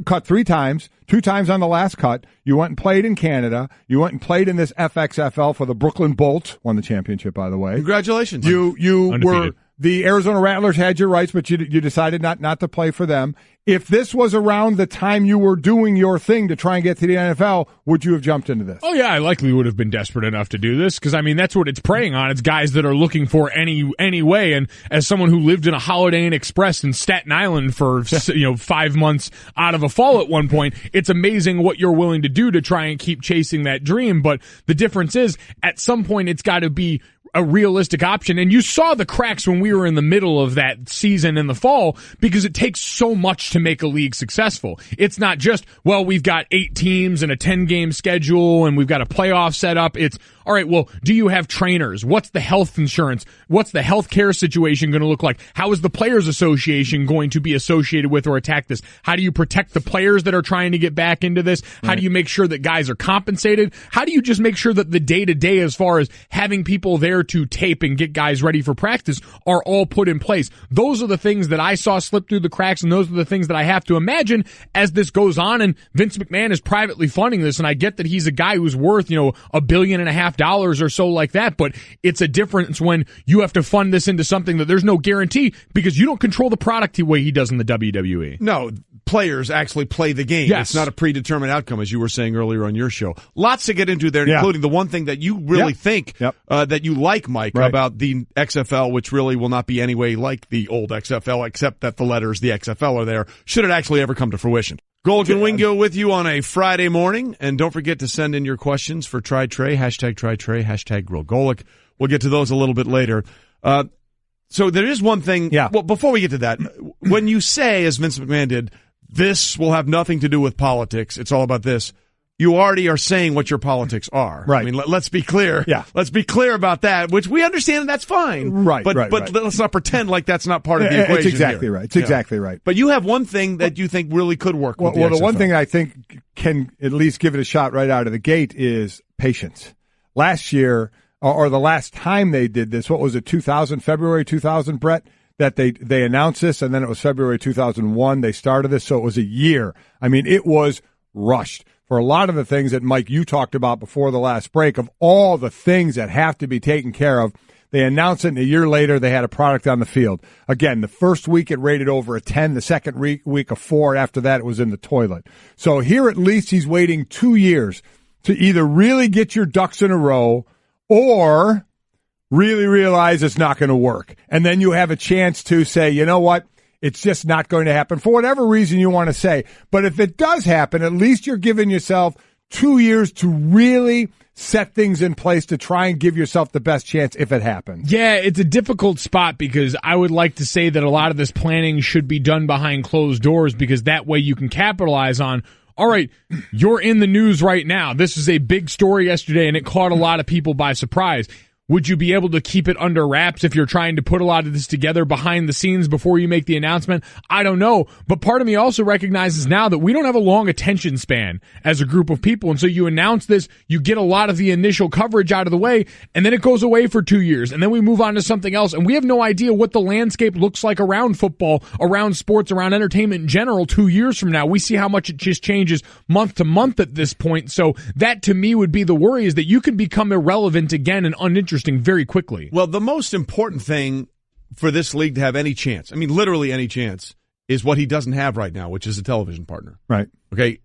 [SPEAKER 3] cut 3 times, 2 times on the last cut. You went and played in Canada. You went and played in this FXFL for the Brooklyn Bolts. Won the championship, by the way.
[SPEAKER 2] Congratulations.
[SPEAKER 3] You
[SPEAKER 4] Undefeated.
[SPEAKER 3] were the Arizona Rattlers had your rights, but you decided not to play for them. If this was around the time you were doing your thing to try and get to the NFL, would you have jumped into this?
[SPEAKER 4] Oh, yeah, I likely would have been desperate enough to do this because, I mean, that's what it's preying on. It's guys that are looking for any way. And as someone who lived in a Holiday Inn Express in Staten Island for 5 months out of a fall at one point, it's amazing what you're willing to do to try and keep chasing that dream. But the difference is, at some point, it's got to be a realistic option. And you saw the cracks when we were in the middle of that season in the fall because it takes so much to make a league successful. It's not just, well, we've got 8 teams and a 10-game schedule and we've got a playoff set up. It's, all right, well, do you have trainers? What's the health insurance? What's the health care situation going to look like? How is the Players Association going to be associated with or attack this? How do you protect the players that are trying to get back into this? How do you make sure that guys are compensated? How do you just make sure that the day-to-day as far as having people there to tape and get guys ready for practice are all put in place? Those are the things that I saw slip through the cracks, and those are the things that I have to imagine as this goes on. And Vince McMahon is privately funding this, and I get that he's a guy who's worth, $1.5 billion or so like that, but it's a difference when you have to fund this into something that there's no guarantee because you don't control the product the way he does in the WWE.
[SPEAKER 2] No, players actually play the game.
[SPEAKER 4] Yes.
[SPEAKER 2] It's not a predetermined outcome, as you were saying earlier on your show. Lots to get into there, including the one thing that you really think that you like, Mike, about the XFL, which really will not be any way like the old XFL, except that the letters, the XFL, are there, should it actually ever come to fruition. Golic and Wingo with you on a Friday morning, and don't forget to send in your questions for Try Trey, hashtag Try Trey, hashtag Grill Golic. We'll get to those a little bit later. So there is one thing. Well, before we get to that, when you say, as Vince McMahon did, this will have nothing to do with politics, it's all about this, you already are saying what your politics are.
[SPEAKER 3] Right.
[SPEAKER 2] I mean, let's be clear.
[SPEAKER 3] Yeah.
[SPEAKER 2] Let's be clear about that, which we understand that's fine.
[SPEAKER 3] Right.
[SPEAKER 2] But let's not pretend like that's not part of the equation.
[SPEAKER 3] It's exactly
[SPEAKER 2] here.
[SPEAKER 3] right. It's exactly right.
[SPEAKER 2] But you have one thing that you think really could work with the
[SPEAKER 3] XFL. The one
[SPEAKER 2] XFL.
[SPEAKER 3] thing I think can at least give it a shot right out of the gate is patience. Last year, or the last time they did this, what was it, February 2000, Brett? That they announced this, and then it was February 2001 they started this, so it was a year. I mean, it was rushed. For a lot of the things that, Mike, you talked about before the last break, of all the things that have to be taken care of, they announced it, and a year later they had a product on the field. Again, the first week it rated over a 10, the second week a 4, after that it was in the toilet. So here at least he's waiting 2 years to either really get your ducks in a row or really realize it's not going to work. And then you have a chance to say, you know what? It's just not going to happen for whatever reason you want to say. But if it does happen, at least you're giving yourself 2 years to really set things in place to try and give yourself the best chance if it happens.
[SPEAKER 4] Yeah, it's a difficult spot because I would like to say that a lot of this planning should be done behind closed doors because that way you can capitalize on, all right, you're in the news right now. This is a big story yesterday and it caught a lot of people by surprise. Would you be able to keep it under wraps if you're trying to put a lot of this together behind the scenes before you make the announcement? I don't know. But part of me also recognizes now that we don't have a long attention span as a group of people. And so you announce this, you get a lot of the initial coverage out of the way, and then it goes away for 2 years. And then we move on to something else. And we have no idea what the landscape looks like around football, around sports, around entertainment in general 2 years from now. We see how much it just changes month to month at this point. So that to me would be the worry, is that you can become irrelevant again and uninteresting very quickly.
[SPEAKER 2] Well, the most important thing for this league to have any chance, I mean, literally any chance, is what he doesn't have right now, which is a television partner.
[SPEAKER 3] Right.
[SPEAKER 2] Okay.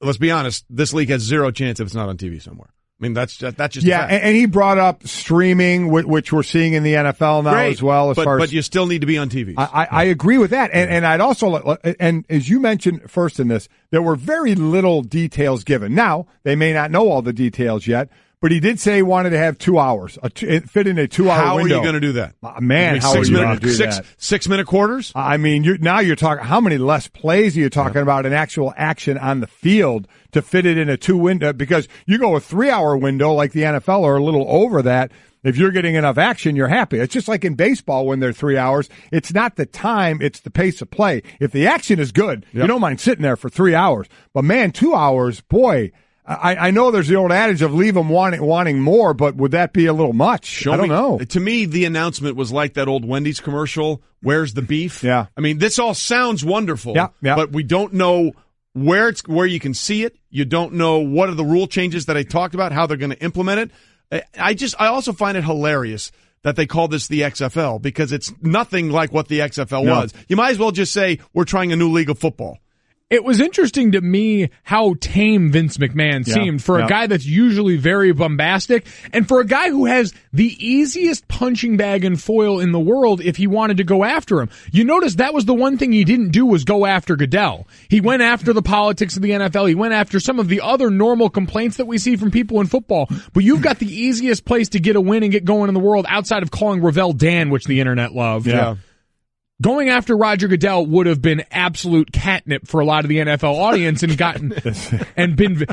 [SPEAKER 2] Let's be honest. This league has zero chance if it's not on TV somewhere. I mean, that's just
[SPEAKER 3] yeah.
[SPEAKER 2] a fact.
[SPEAKER 3] And he brought up streaming, which we're seeing in the NFL now as well.
[SPEAKER 2] But you still need to be on TV.
[SPEAKER 3] I agree with that. And I'd also, and as you mentioned first in this, there were very little details given. Now, they may not know all the details yet, but he did say he wanted to have 2 hours, fit in a 2 hour
[SPEAKER 2] how
[SPEAKER 3] window.
[SPEAKER 2] How are you going to do that?
[SPEAKER 3] Man, how are you going to do that?
[SPEAKER 2] 6 minute quarters?
[SPEAKER 3] I mean, you're talking, how many less plays are you talking about in actual action on the field to fit it in a 2 window? Because you go a 3 hour window like the NFL or a little over that, If you're getting enough action, you're happy. It's just like in baseball when they're 3 hours. It's not the time, it's the pace of play. If the action is good, you don't mind sitting there for 3 hours. But, man, 2 hours, boy, I know there's the old adage of leave them wanting more, but would that be a little much? I don't know.
[SPEAKER 2] To me, the announcement was like that old Wendy's commercial, where's the beef?
[SPEAKER 3] Yeah.
[SPEAKER 2] I mean, this all sounds wonderful,
[SPEAKER 3] yeah.
[SPEAKER 2] but we don't know where you can see it. You don't know what are the rule changes that I talked about, how they're going to implement it. I also find it hilarious that they call this the XFL because it's nothing like what the XFL was. You might as well just say we're trying a new league of football.
[SPEAKER 4] It was interesting to me how tame Vince McMahon seemed for a guy that's usually very bombastic and for a guy who has the easiest punching bag and foil in the world if he wanted to go after him. You notice that was the one thing he didn't do was go after Goodell. He went after the politics of the NFL. He went after some of the other normal complaints that we see from people in football. But you've got the easiest place to get a win and get going in the world outside of calling Ravel Dan, which the internet loved.
[SPEAKER 3] Yeah.
[SPEAKER 4] Going after Roger Goodell would have been absolute catnip for a lot of the NFL audience and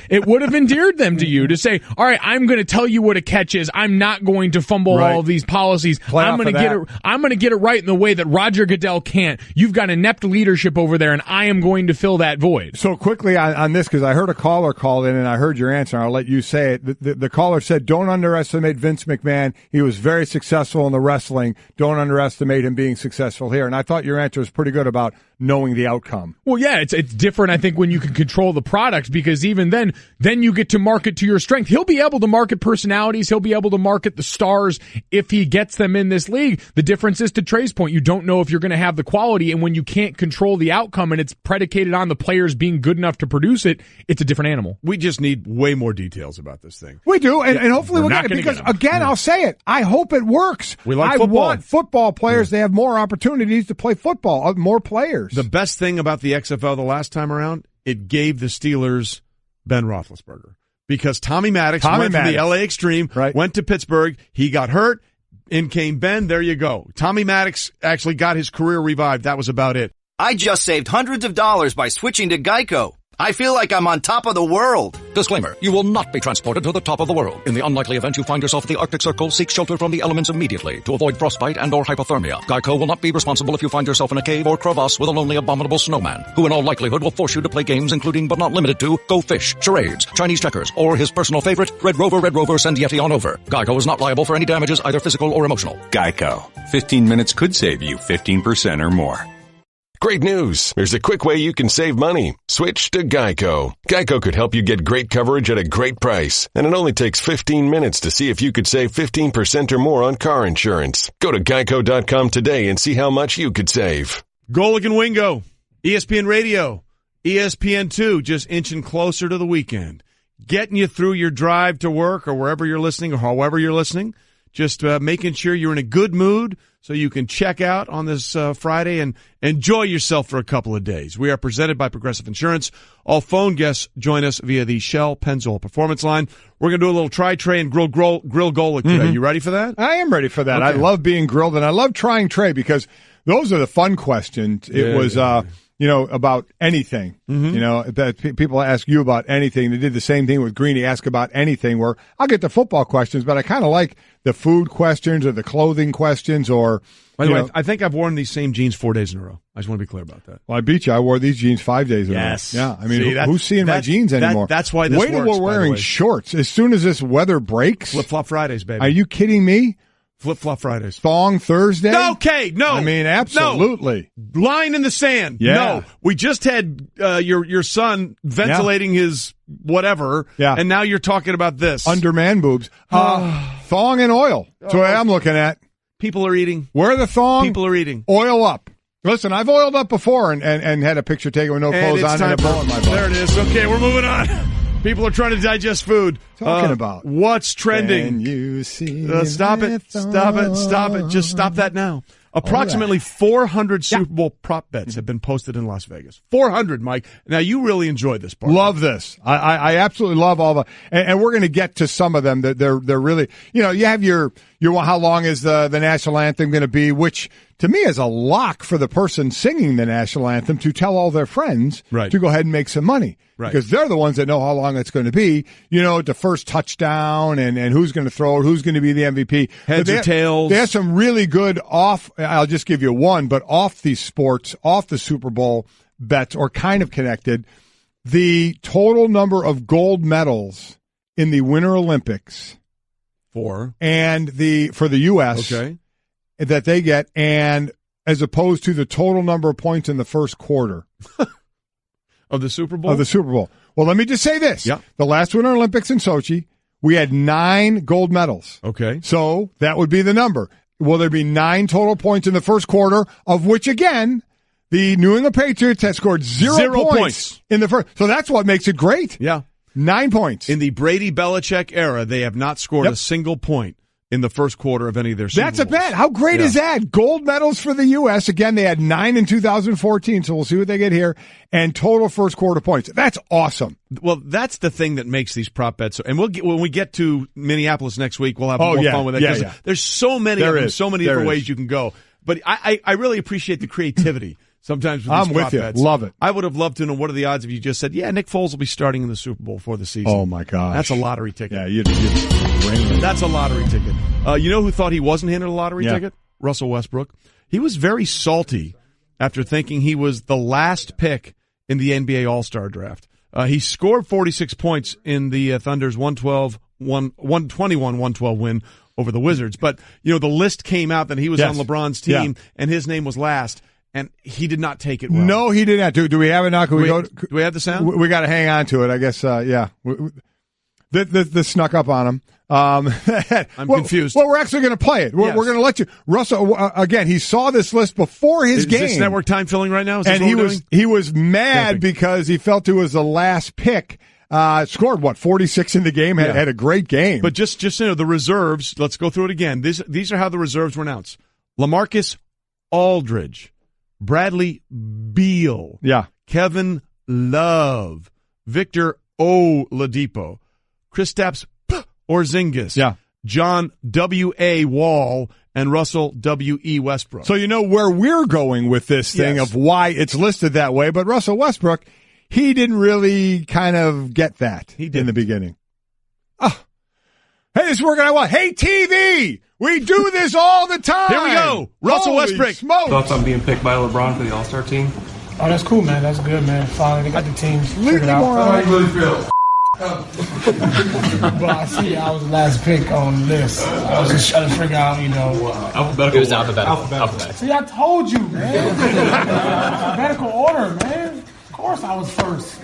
[SPEAKER 4] it would have endeared them to you to say, all right, I'm going to tell you what a catch is. I'm not going to fumble all of these policies. I'm going to get it right in the way that Roger Goodell can't. You've got inept leadership over there and I am going to fill that void.
[SPEAKER 3] So quickly on this, because I heard a caller call in and I heard your answer. I'll let you say it. The caller said, don't underestimate Vince McMahon. He was very successful in the wrestling. Don't underestimate him being successful here. And I thought your answer was pretty good about knowing the outcome.
[SPEAKER 4] Well, yeah, it's different, I think, when you can control the product, because even then you get to market to your strength. He'll be able to market personalities. He'll be able to market the stars if he gets them in this league. The difference is, to Trey's point, you don't know if you're going to have the quality, and when you can't control the outcome and it's predicated on the players being good enough to produce it, it's a different animal.
[SPEAKER 2] We just need way more details about this thing.
[SPEAKER 3] We do, and hopefully we'll get it, because, again, I'll say it, I hope it works.
[SPEAKER 2] We like
[SPEAKER 3] football.
[SPEAKER 2] I
[SPEAKER 3] want football players to have more opportunities to play football, more players.
[SPEAKER 2] The best thing about the XFL the last time around, it gave the Steelers Ben Roethlisberger. Because Tommy Maddox went from the LA Extreme, went to Pittsburgh, he got hurt, in came Ben, there you go. Tommy Maddox actually got his career revived. That was about it.
[SPEAKER 11] I just saved hundreds of dollars by switching to Geico. I feel like I'm on top of the world.
[SPEAKER 12] Disclaimer, you will not be transported to the top of the world. In the unlikely event you find yourself at the Arctic Circle, seek shelter from the elements immediately to avoid frostbite and or hypothermia. Geico will not be responsible if you find yourself in a cave or crevasse with a lonely abominable snowman, who in all likelihood will force you to play games including but not limited to Go Fish, charades, Chinese checkers, or his personal favorite, Red Rover, send Yeti on over. Geico is not liable for any damages, either physical or emotional.
[SPEAKER 13] Geico. 15 minutes could save you 15% or more.
[SPEAKER 1] Great news. There's a quick way you can save money. Switch to Geico. Geico could help you get great coverage at a great price. And it only takes 15 minutes to see if you could save 15% or more on car insurance. Go to geico.com today and see how much you could save.
[SPEAKER 2] Golic and Wingo, ESPN Radio, ESPN2, just inching closer to the weekend. Getting you through your drive to work or wherever you're listening or however you're listening. Just making sure you're in a good mood so you can check out on this Friday and enjoy yourself for a couple of days. We are presented by Progressive Insurance. All phone guests join us via the Shell Pennzoil Performance Line. We're going to do a little Try Trey and grill Golic today. You ready for that?
[SPEAKER 3] I am ready for that.
[SPEAKER 2] Okay.
[SPEAKER 3] I love being grilled, and I love trying Trey because those are the fun questions. It was about anything. That people ask you about anything. They did the same thing with Greeny, ask about anything, where I'll get the football questions, but I kind of like the food questions or the clothing questions or...
[SPEAKER 2] By the way, I think I've worn these same jeans 4 days in a row. I just want to be clear about that.
[SPEAKER 3] Well, I beat you. I wore these jeans 5 days in a row.
[SPEAKER 2] Yes.
[SPEAKER 3] Yeah. I mean, who's seeing my jeans anymore?
[SPEAKER 2] That's why this
[SPEAKER 3] works. Wait till we're wearing shorts. As soon as this weather breaks...
[SPEAKER 2] Flip-flop Fridays, baby.
[SPEAKER 3] Are you kidding me?
[SPEAKER 2] Flip-flop Fridays.
[SPEAKER 3] Thong Thursday?
[SPEAKER 2] Okay, no.
[SPEAKER 3] I mean, absolutely.
[SPEAKER 2] No. Line in the sand.
[SPEAKER 3] Yeah.
[SPEAKER 2] No. We just had your son ventilating his whatever, and now you're talking about this.
[SPEAKER 3] Under man boobs. Thong and oil. That's what I'm looking at.
[SPEAKER 2] People are eating.
[SPEAKER 3] Wear the thong.
[SPEAKER 2] People are eating.
[SPEAKER 3] Oil up. Listen, I've oiled up before and had a picture taken with no clothes on and a bow in my butt.
[SPEAKER 2] There it is. Okay, we're moving on. People are trying to digest food.
[SPEAKER 3] Talking about
[SPEAKER 2] what's trending.
[SPEAKER 3] Can you see
[SPEAKER 2] stop it. Just stop that now. Approximately 400 Super Bowl prop bets have been posted in Las Vegas. 400, Mike. Now, you really enjoyed this part.
[SPEAKER 3] Love this. I absolutely love all the, and we're going to get to some of them that they're really, you have your how long is the national anthem going to be, which to me is a lock for the person singing the national anthem to tell all their friends to go ahead and make some money. Right. Because they're the ones that know how long it's going to be, the first touchdown and who's going to throw it, who's going to be the MVP.
[SPEAKER 2] Heads or tails.
[SPEAKER 3] They have some really good I'll just give you one, but off these sports, off the Super Bowl bets, or kind of connected, the total number of gold medals in the Winter Olympics for the U.S. That they get, and as opposed to the total number of points in the first quarter
[SPEAKER 2] of the Super Bowl.
[SPEAKER 3] Well, let me just say this: the last Winter Olympics in Sochi, we had 9 gold medals.
[SPEAKER 2] Okay,
[SPEAKER 3] so that would be the number. Will there be 9 total points in the first quarter, of which again the New England Patriots have scored zero points in the first? So that's what makes it great.
[SPEAKER 2] Yeah.
[SPEAKER 3] 9 points.
[SPEAKER 2] In the Brady-Belichick era, they have not scored a single point in the first quarter of any of their Super Bowls.
[SPEAKER 3] That's a bet. How great is that? Gold medals for the U.S. Again, they had 9 in 2014, so we'll see what they get here. And total first quarter points. That's awesome.
[SPEAKER 2] Well, that's the thing that makes these prop bets. And when we get to Minneapolis next week, we'll have more fun with it. There's so many of them, so many different ways you can go. But I really appreciate the creativity. Sometimes with these prop bets.
[SPEAKER 3] Love it.
[SPEAKER 2] I would have loved to know what are the odds if you just said, Nick Foles will be starting in the Super Bowl for the season.
[SPEAKER 3] Oh, my gosh.
[SPEAKER 2] That's a lottery ticket.
[SPEAKER 3] Yeah, you'd
[SPEAKER 2] that's a lottery ticket. You know who thought he wasn't handed a lottery ticket? Russell Westbrook. He was very salty after thinking he was the last pick in the NBA All-Star draft. He scored 46 points in the Thunder's 121-112 win over the Wizards. But, the list came out that he was on LeBron's team, and his name was last. And he did not take it well.
[SPEAKER 3] No, he did not. Do we have it now? Can we go?
[SPEAKER 2] Do we have the sound?
[SPEAKER 3] We got to hang on to it, I guess. This snuck up on him. I'm
[SPEAKER 2] confused.
[SPEAKER 3] Well, we're actually going to play it. We're going to let you. Russell, again, he saw this list before his game.
[SPEAKER 2] Is this network time filling right now?
[SPEAKER 3] And he was mad because he felt it was the last pick. Scored 46 in the game. Had a great game.
[SPEAKER 2] But just the reserves. Let's go through it again. These are how the reserves were announced: LaMarcus Aldridge, Bradley Beal, Kevin Love, Victor Oladipo, Kristaps Porzingis, John W.A. Wall, and Russell W.E. Westbrook.
[SPEAKER 3] So you know where we're going with this thing of why it's listed that way, but Russell Westbrook, he didn't really kind of get that in the beginning. Oh, hey, this is working out well. Hey, TV! We do this all the time.
[SPEAKER 2] Here we go. Russell Westbrook.
[SPEAKER 3] Smokes.
[SPEAKER 8] Thoughts on being picked by LeBron for the All-Star team?
[SPEAKER 9] Oh, that's cool, man. That's good, man. Finally, they got the teams figured out.
[SPEAKER 10] How you really feel?
[SPEAKER 9] But I see I was the last pick on the list. I was just trying to figure out,
[SPEAKER 8] Alphabetical.
[SPEAKER 14] It was alphabetical.
[SPEAKER 9] See, I told you, man. Alphabetical order, man. Of course I was first.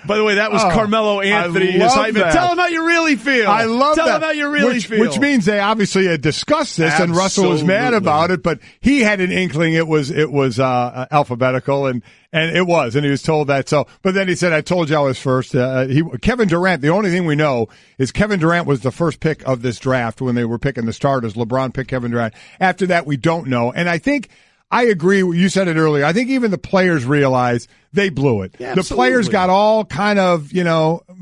[SPEAKER 2] By the way, that was Carmelo Anthony. Tell him how you really feel.
[SPEAKER 3] I love that.
[SPEAKER 2] Tell him how you really feel.
[SPEAKER 3] Which means they obviously had discussed this, and Russell was mad about it, but he had an inkling it was alphabetical, and it was, and he was told that. So, but then he said, "I told you I was first." Kevin Durant. The only thing we know is Kevin Durant was the first pick of this draft when they were picking the starters. LeBron picked Kevin Durant. After that, we don't know, and I think. I agree. You said it earlier. I think even the players realize they blew it.
[SPEAKER 2] Yeah,
[SPEAKER 3] the players got all kind of,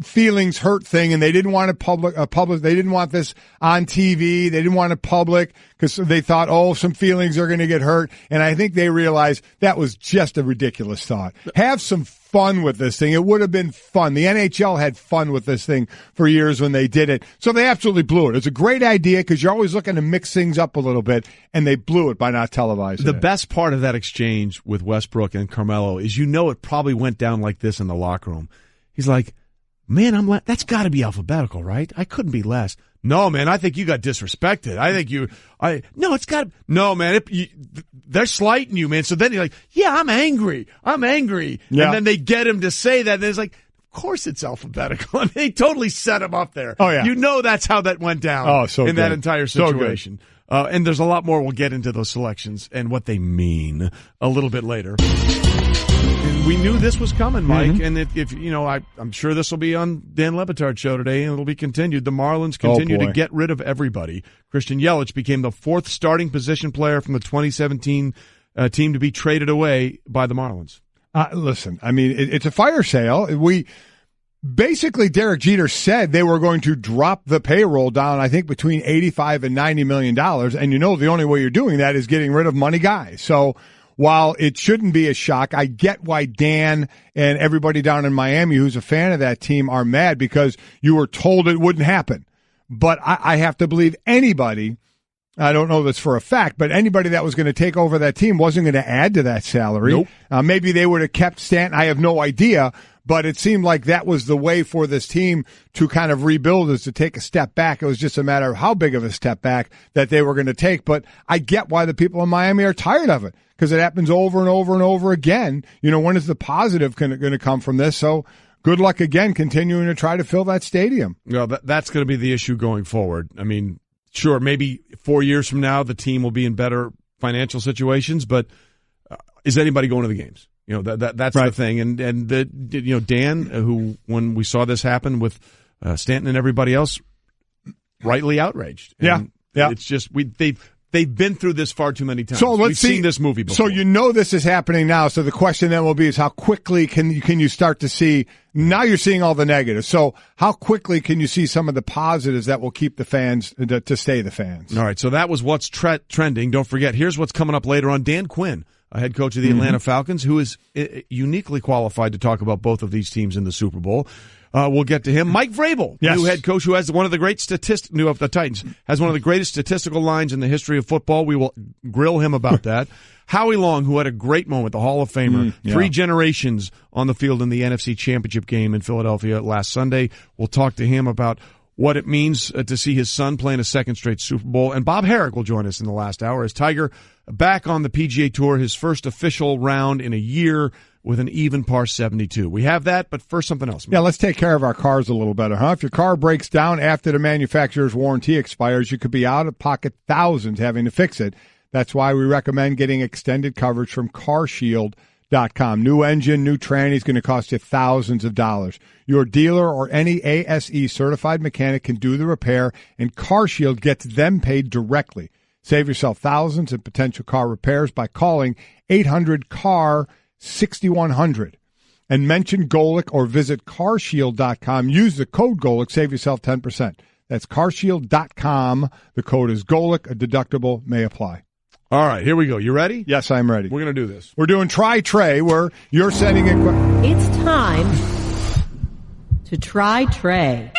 [SPEAKER 3] feelings hurt thing, and they didn't want it public. They didn't want this on TV. They didn't want it public because they thought, some feelings are going to get hurt. And I think they realized that was just a ridiculous thought. Have some fun with this thing. It would have been fun. The NHL had fun with this thing for years when they did it. So they absolutely blew it. It's a great idea because you're always looking to mix things up a little bit, and they blew it by not televising
[SPEAKER 2] The
[SPEAKER 3] it.
[SPEAKER 2] best part of that exchange with Westbrook and Carmelo is it probably went down like this in the locker room. He's like, man, that's got to be alphabetical, right? I couldn't be less. No, man, I think you got disrespected. No, man, they're slighting you, man. So then you're like, yeah, I'm angry. Yeah. And then they get him to say that, and it's like, of course it's alphabetical. And they totally set him up there.
[SPEAKER 3] Oh, yeah.
[SPEAKER 2] That's how that went down that entire situation. And there's a lot more. We'll get into those selections and what they mean a little bit later. We knew this was coming, Mike, and if I'm sure this will be on Dan Le Batard's show today, and it'll be continued. The Marlins continue to get rid of everybody. Christian Yelich became the 4th starting position player from the 2017 team to be traded away by the Marlins.
[SPEAKER 3] Listen, I mean, it's a fire sale. basically Derek Jeter said they were going to drop the payroll down, I think, between $85 and $90 million. And the only way you're doing that is getting rid of money guys. So while it shouldn't be a shock, I get why Dan and everybody down in Miami who's a fan of that team are mad because you were told it wouldn't happen. But I have to believe anybody, I don't know this for a fact, but anybody that was going to take over that team wasn't going to add to that salary.
[SPEAKER 2] Nope.
[SPEAKER 3] Maybe they would have kept Stanton. I have no idea. But it seemed like that was the way for this team to kind of rebuild, is to take a step back. It was just a matter of how big of a step back that they were going to take. But I get why the people in Miami are tired of it, because it happens over and over and over again. When is the positive going to come from this? So good luck again continuing to try to fill that stadium.
[SPEAKER 2] That's going to be the issue going forward. I mean, sure, maybe 4 years from now the team will be in better financial situations, but is anybody going to the games? That's right. The thing. And Dan, who, when we saw this happen with Stanton and everybody else, rightly outraged. And it's just they've been through this far too many times. So we've seen this movie before.
[SPEAKER 3] So this is happening now. So the question then will be is how quickly can you start to see? Now you're seeing all the negatives. So how quickly can you see some of the positives that will keep the fans to stay the fans?
[SPEAKER 2] All right. So that was what's trending. Don't forget, here's what's coming up later on. Dan Quinn, a head coach of the Atlanta Falcons, who is uniquely qualified to talk about both of these teams in the Super Bowl. We'll get to him. Mike Vrabel, new head coach, who has one of the great new of the Titans, has one of the greatest statistical lines in the history of football. We will grill him about that. Howie Long, who had a great moment, the Hall of Famer, 3 generations on the field in the NFC Championship game in Philadelphia last Sunday. We'll talk to him about what it means to see his son playing a second straight Super Bowl. And Bob Herrick will join us in the last hour as Tiger back on the PGA Tour, his first official round in a year with an even par 72. We have that, but first something else.
[SPEAKER 3] Yeah, let's take care of our cars a little better, huh? If your car breaks down after the manufacturer's warranty expires, you could be out of pocket thousands having to fix it. That's why we recommend getting extended coverage from CarShield.com. New engine, new tranny is going to cost you thousands of dollars. Your dealer or any ASE certified mechanic can do the repair, and CarShield gets them paid directly. Save yourself thousands in potential car repairs by calling 800-CAR-6100 and mention Golic or visit CarShield.com. Use the code Golic, save yourself 10%. That's CarShield.com. The code is Golic. A deductible may apply.
[SPEAKER 2] All right, here we go. You ready?
[SPEAKER 3] Yes, I'm ready.
[SPEAKER 2] We're going to do this.
[SPEAKER 3] We're doing Try Trey, where you're sending in...
[SPEAKER 6] It's time to Try Trey.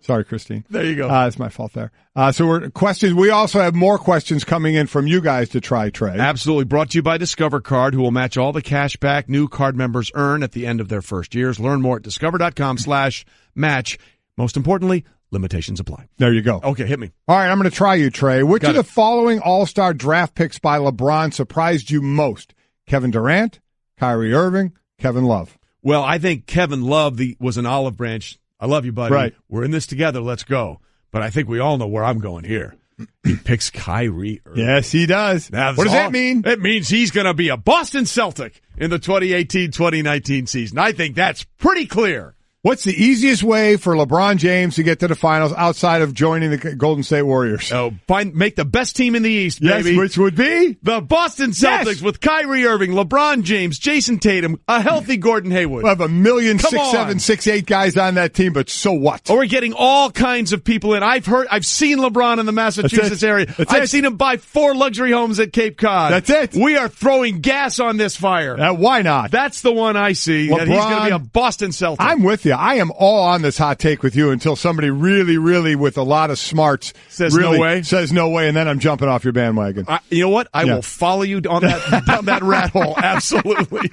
[SPEAKER 3] Sorry, Christine.
[SPEAKER 2] There you go.
[SPEAKER 3] It's my fault there. So we're questions. We also have more questions coming in from you guys to Try Trey.
[SPEAKER 2] Absolutely. Brought to you by Discover Card, who will match all the cash back new card members earn at the end of their first years. Learn more at discover.com/match. Most importantly, limitations apply.
[SPEAKER 3] There you go.
[SPEAKER 2] Okay, hit me.
[SPEAKER 3] All right, I'm going to try you, Trey. Which of the following all-star draft picks by LeBron surprised you most? Kevin Durant, Kyrie Irving, Kevin Love.
[SPEAKER 2] Well, I think Kevin Love was an olive branch. I love you, buddy.
[SPEAKER 3] Right.
[SPEAKER 2] We're in this together. Let's go. But I think we all know where I'm going here. He picks Kyrie Irving.
[SPEAKER 3] Yes, he does. What does that mean?
[SPEAKER 2] It means he's going to be a Boston Celtic in the 2018-2019 season. I think that's pretty clear.
[SPEAKER 3] What's the easiest way for LeBron James to get to the finals outside of joining the Golden State Warriors?
[SPEAKER 2] Oh, make the best team in the East, baby.
[SPEAKER 3] Yes, which would be?
[SPEAKER 2] The Boston Celtics with Kyrie Irving, LeBron James, Jason Tatum, a healthy Gordon Hayward.
[SPEAKER 3] We'll have 1,000,000 6'7", 6'8" guys on that team, but so what?
[SPEAKER 2] Or we're getting all kinds of people in. I've seen LeBron in the Massachusetts area. I've seen him buy 4 luxury homes at Cape Cod.
[SPEAKER 3] That's it.
[SPEAKER 2] We are throwing gas on this fire.
[SPEAKER 3] Why not?
[SPEAKER 2] That's the one I see.
[SPEAKER 3] LeBron,
[SPEAKER 2] that he's going to be a Boston Celtic.
[SPEAKER 3] I'm with you. I am all on this hot take with you until somebody really, really with a lot of smarts
[SPEAKER 2] says no way,
[SPEAKER 3] and then I'm jumping off your bandwagon.
[SPEAKER 2] You know what? I will follow you on that down that rat hole. Absolutely.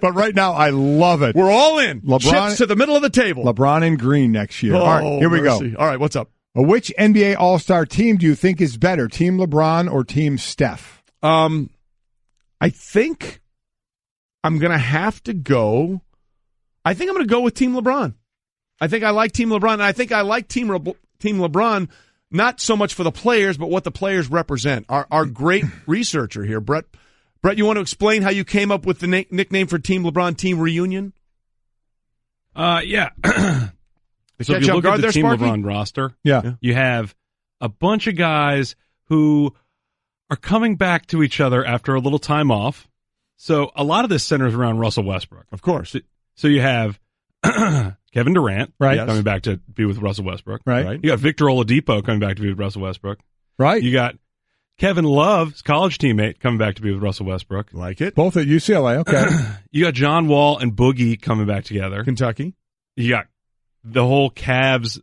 [SPEAKER 3] But right now, I love it.
[SPEAKER 2] We're all in. LeBron Chips to the middle of the table.
[SPEAKER 3] LeBron and Green next year. All right, here we go.
[SPEAKER 2] All right, what's up?
[SPEAKER 3] Which NBA All-Star team do you think is better, Team LeBron or Team Steph?
[SPEAKER 2] I think I'm going to have to go. I think I'm going to go with Team LeBron. I think I like Team LeBron, and I think I like Team LeBron not so much for the players, but what the players represent. Our great researcher here, Brett, you want to explain how you came up with the nickname for Team LeBron, Team Reunion?
[SPEAKER 7] Yeah. So if you look at the Team LeBron roster, you have a bunch of guys who are coming back to each other after a little time off. So a lot of this centers around Russell Westbrook.
[SPEAKER 2] Of course.
[SPEAKER 7] So you have Kevin Durant
[SPEAKER 3] right.
[SPEAKER 7] coming back to be with Russell Westbrook.
[SPEAKER 3] Right.
[SPEAKER 7] You got Victor Oladipo coming back to be with Russell Westbrook.
[SPEAKER 3] Right.
[SPEAKER 7] You got Kevin Love, his college teammate, coming back to be with Russell Westbrook.
[SPEAKER 2] Like it.
[SPEAKER 3] Both at UCLA. Okay.
[SPEAKER 7] You got John Wall and Boogie coming back together.
[SPEAKER 2] Kentucky.
[SPEAKER 7] You got the whole Cavs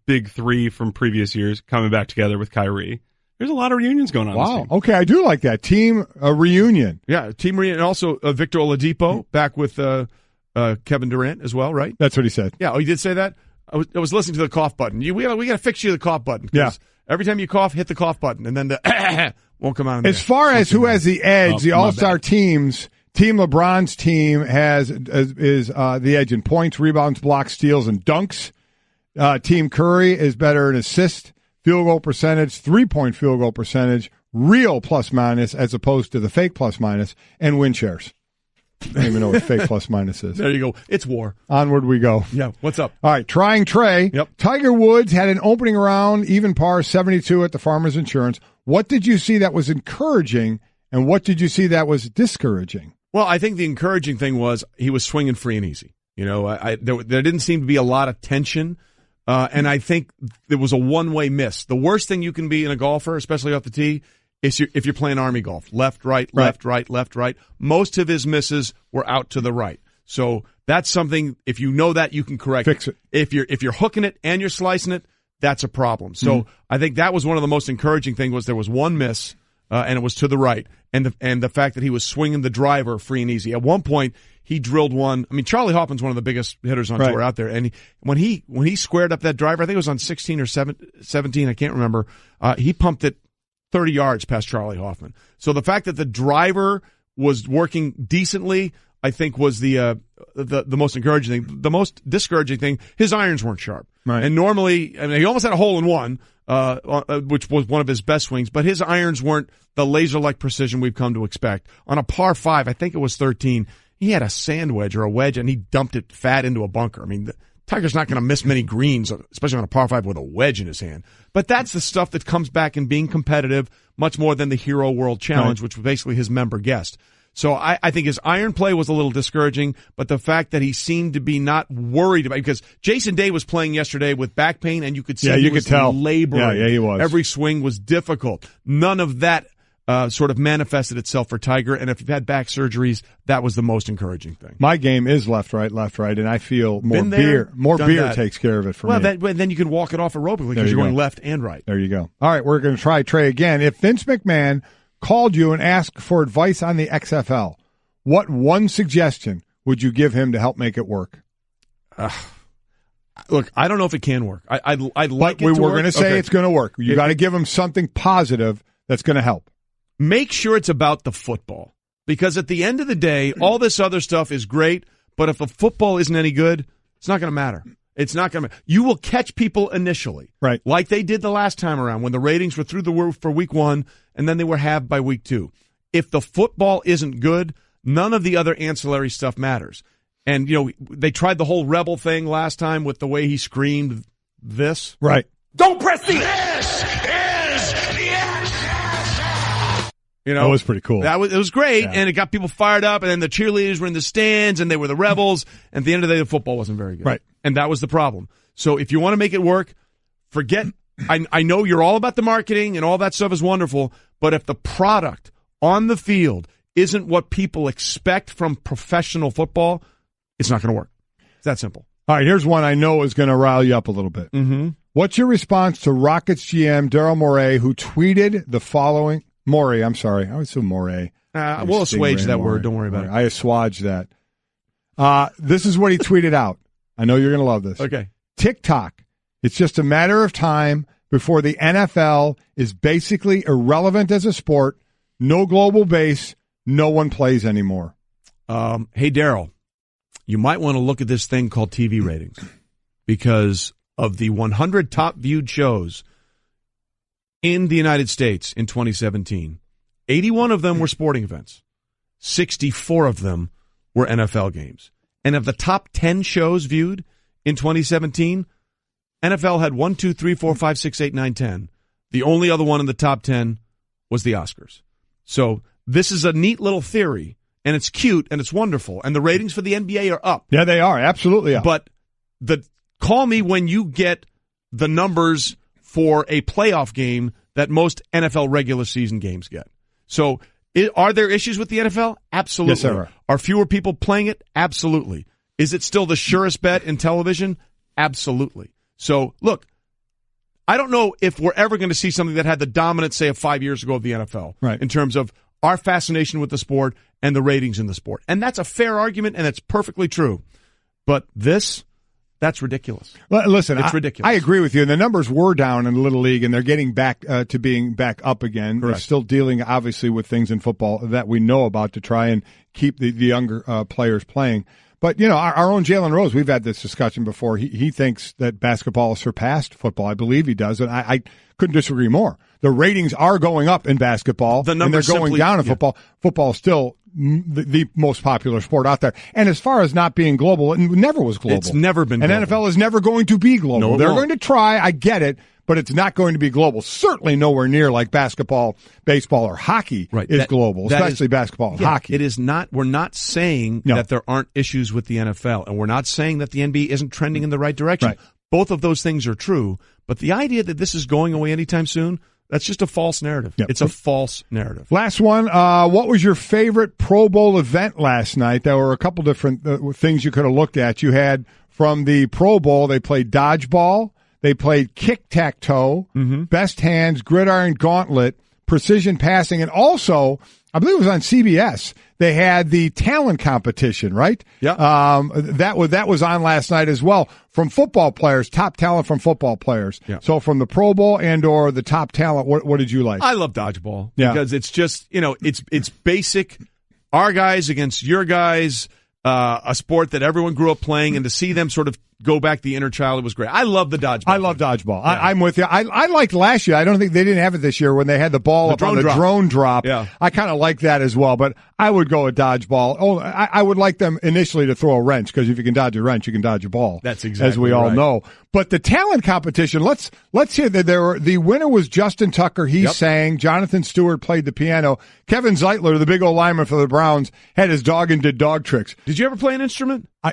[SPEAKER 7] big three from previous years coming back together with Kyrie. There's a lot of reunions going on.
[SPEAKER 3] Wow.
[SPEAKER 7] This team.
[SPEAKER 3] Okay, I do like that. Team reunion.
[SPEAKER 2] Yeah, team reunion. And also Victor Oladipo back with Kevin Durant as well, right?
[SPEAKER 3] That's what he said.
[SPEAKER 2] Yeah. Oh, you did say that? I was listening to the cough button. We got to fix you the cough button.
[SPEAKER 3] Yeah.
[SPEAKER 2] Every time you cough, hit the cough button, and then the won't come out.
[SPEAKER 3] As far as who has the edge, the All-Star teams, Team LeBron's team is the edge in points, rebounds, blocks, steals, and dunks. Team Curry is better in assist, field goal percentage, 3-point field goal percentage, real plus-minus as opposed to the fake plus-minus, and win shares. I don't even know what fake plus-minus is.
[SPEAKER 2] There you go. It's war.
[SPEAKER 3] Onward we go.
[SPEAKER 2] Yeah. What's up?
[SPEAKER 3] All right. Trying Trey.
[SPEAKER 2] Yep.
[SPEAKER 3] Tiger Woods had an opening round, even par 72 at the Farmers Insurance. What did you see that was encouraging, and what did you see that was discouraging?
[SPEAKER 2] Well, I think the encouraging thing was he was swinging free and easy. You know, there didn't seem to be a lot of tension, and I think there was a one-way miss. The worst thing you can be in a golfer, especially off the tee, is if you're playing Army golf. Left, right, left, right, left, right. Most of his misses were out to the right. So that's something, if you know that, you can correct
[SPEAKER 3] Fix it.
[SPEAKER 2] If you're hooking it and you're slicing it, that's a problem. So I think that was one of the most encouraging things was there was one miss, and it was to the right. And the fact that he was swinging the driver free and easy. At one point, he drilled one. I mean, Charlie Hoffman's one of the biggest hitters on tour out there. And when he squared up that driver, I think it was on 16 or 17, I can't remember, he pumped it 30 yards past Charlie Hoffman. So the fact that the driver was working decently, I think was the most encouraging thing. The most discouraging thing, his irons weren't sharp.
[SPEAKER 3] Right.
[SPEAKER 2] And normally, I mean, he almost had a hole in one, which was one of his best swings, but his irons weren't the laser-like precision we've come to expect. On a par 5, I think it was 13, he had a sand wedge or a wedge, and he dumped it fat into a bunker. I mean, Tiger's not going to miss many greens, especially on a par 5 with a wedge in his hand. But that's the stuff that comes back in being competitive much more than the Hero World Challenge, which was basically his member guest. So I think his iron play was a little discouraging, but the fact that he seemed to be not worried about, because Jason Day was playing yesterday with back pain, and you could see he was laboring.
[SPEAKER 3] Yeah, he was.
[SPEAKER 2] Every swing was difficult. None of that sort of manifested itself for Tiger, and if you've had back surgeries, that was the most encouraging thing.
[SPEAKER 3] My game is left, right, and I feel more beer takes care of it for me.
[SPEAKER 2] Well, then you can walk it off aerobically because you're going left and right.
[SPEAKER 3] There you go. All right, we're going to try Trey again. If Vince McMahon called you and asked for advice on the XFL, what one suggestion would you give him to help make it work?
[SPEAKER 2] Look, I don't know if it can work. I'd like it to work.
[SPEAKER 3] We're going to say it's going to work. You got to give him something positive that's going to help.
[SPEAKER 2] Make sure it's about the football. Because at the end of the day, all this other stuff is great, but if the football isn't any good, it's not going to matter. It's not going to matter. You will catch people initially.
[SPEAKER 3] Right.
[SPEAKER 2] Like they did the last time around when the ratings were through the roof for week 1, and then they were halved by week 2. If the football isn't good, none of the other ancillary stuff matters. And, you know, they tried the whole Rebel thing last time with the way he screamed this.
[SPEAKER 3] Right.
[SPEAKER 5] Don't press the
[SPEAKER 2] You know,
[SPEAKER 3] that was pretty cool.
[SPEAKER 2] It was great, and it got people fired up, and then the cheerleaders were in the stands, and they were the rebels, and at the end of the day, the football wasn't very good.
[SPEAKER 3] Right.
[SPEAKER 2] And that was the problem. So if you want to make it work, forget, I know you're all about the marketing, and all that stuff is wonderful, but if the product on the field isn't what people expect from professional football, it's not going to work. It's that simple.
[SPEAKER 3] All right, here's one I know is going to rile you up a little bit.
[SPEAKER 2] Mm-hmm.
[SPEAKER 3] What's your response to Rockets GM Daryl Morey, who tweeted the following... Morey, I'm sorry. I would assume Morey.
[SPEAKER 2] We'll assuage that word. Don't worry about it.
[SPEAKER 3] I assuage that. This is what he tweeted out. I know you're going to love this.
[SPEAKER 2] Okay.
[SPEAKER 3] TikTok. It's just a matter of time before the NFL is basically irrelevant as a sport. No global base. No one plays anymore.
[SPEAKER 2] Hey, Daryl, you might want to look at this thing called TV ratings, because of the 100 top viewed shows in the United States in 2017, 81 of them were sporting events. 64 of them were NFL games. And of the top 10 shows viewed in 2017, NFL had 1, 2, 3, 4, 5, 6, 8, 9, 10. The only other one in the top 10 was the Oscars. So this is a neat little theory. and it's cute, and it's wonderful, and the ratings for the NBA are up.
[SPEAKER 3] Yeah, they are. Absolutely up.
[SPEAKER 2] But call me when you get the numbers for a playoff game that most NFL regular season games get. So are there issues with the NFL? Absolutely.
[SPEAKER 3] Yes, there are.
[SPEAKER 2] Are fewer people playing it? Absolutely. Is it still the surest bet in television? Absolutely. So, look, I don't know if we're ever going to see something that had the dominance, say, of 5 years ago of the NFL,
[SPEAKER 3] right,
[SPEAKER 2] in terms of our fascination with the sport and the ratings in the sport. And that's a fair argument, and it's perfectly true. But that's ridiculous.
[SPEAKER 3] Listen,
[SPEAKER 2] it's ridiculous.
[SPEAKER 3] I agree with you. And the numbers were down in the Little League, and they're getting back to being back up again.
[SPEAKER 2] Correct.
[SPEAKER 3] They're still dealing, obviously, with things in football that we know about to try and keep the younger players playing. But, our own Jalen Rose, we've had this discussion before. He thinks that basketball has surpassed football. I believe he does, and I couldn't disagree more. The ratings are going up in basketball, and they're going down in football. Football is still the most popular sport out there. And as far as not being global, it never was global.
[SPEAKER 2] It's never been global.
[SPEAKER 3] And NFL is never going to be global.
[SPEAKER 2] No,
[SPEAKER 3] they're going to try, I get it, but it's not going to be global. Certainly nowhere near like basketball, baseball, or hockey is global, especially basketball and hockey.
[SPEAKER 2] It is not. We're not saying that there aren't issues with the NFL, and we're not saying that the NBA isn't trending in the right direction.
[SPEAKER 3] Right.
[SPEAKER 2] Both of those things are true, but the idea that this is going away anytime soon, that's just a false narrative.
[SPEAKER 3] Yep.
[SPEAKER 2] It's a false narrative.
[SPEAKER 3] Last one. What was your favorite Pro Bowl event last night? There were a couple different things you could have looked at. You had from the Pro Bowl, they played dodgeball, they played kick-tack-toe, best hands, gridiron gauntlet, precision passing, and also, I believe it was on CBS, they had the talent competition, right?
[SPEAKER 2] Yeah.
[SPEAKER 3] That was on last night as well from football players, top talent from football players.
[SPEAKER 2] Yeah.
[SPEAKER 3] So from the Pro Bowl and or the top talent, what did you like?
[SPEAKER 2] I love dodgeball because it's just, it's basic. Our guys against your guys, a sport that everyone grew up playing, and to see them sort of go back the inner child, it was great. I love the dodgeball.
[SPEAKER 3] I love dodgeball.
[SPEAKER 2] Yeah.
[SPEAKER 3] I'm with you. I liked last year. I don't think they didn't have it this year when they had the ball up on the drone drop.
[SPEAKER 2] Yeah.
[SPEAKER 3] I kind of like that as well, but I would go with dodgeball. Oh, I would like them initially to throw a wrench, because if you can dodge a wrench, you can dodge a ball.
[SPEAKER 2] That's exactly
[SPEAKER 3] as we all
[SPEAKER 2] right.
[SPEAKER 3] know. But the talent competition, let's hear that the winner was Justin Tucker. He sang. Jonathan Stewart played the piano. Kevin Zeitler, the big old lineman for the Browns, had his dog and did dog tricks.
[SPEAKER 2] Did you ever play an instrument?
[SPEAKER 3] I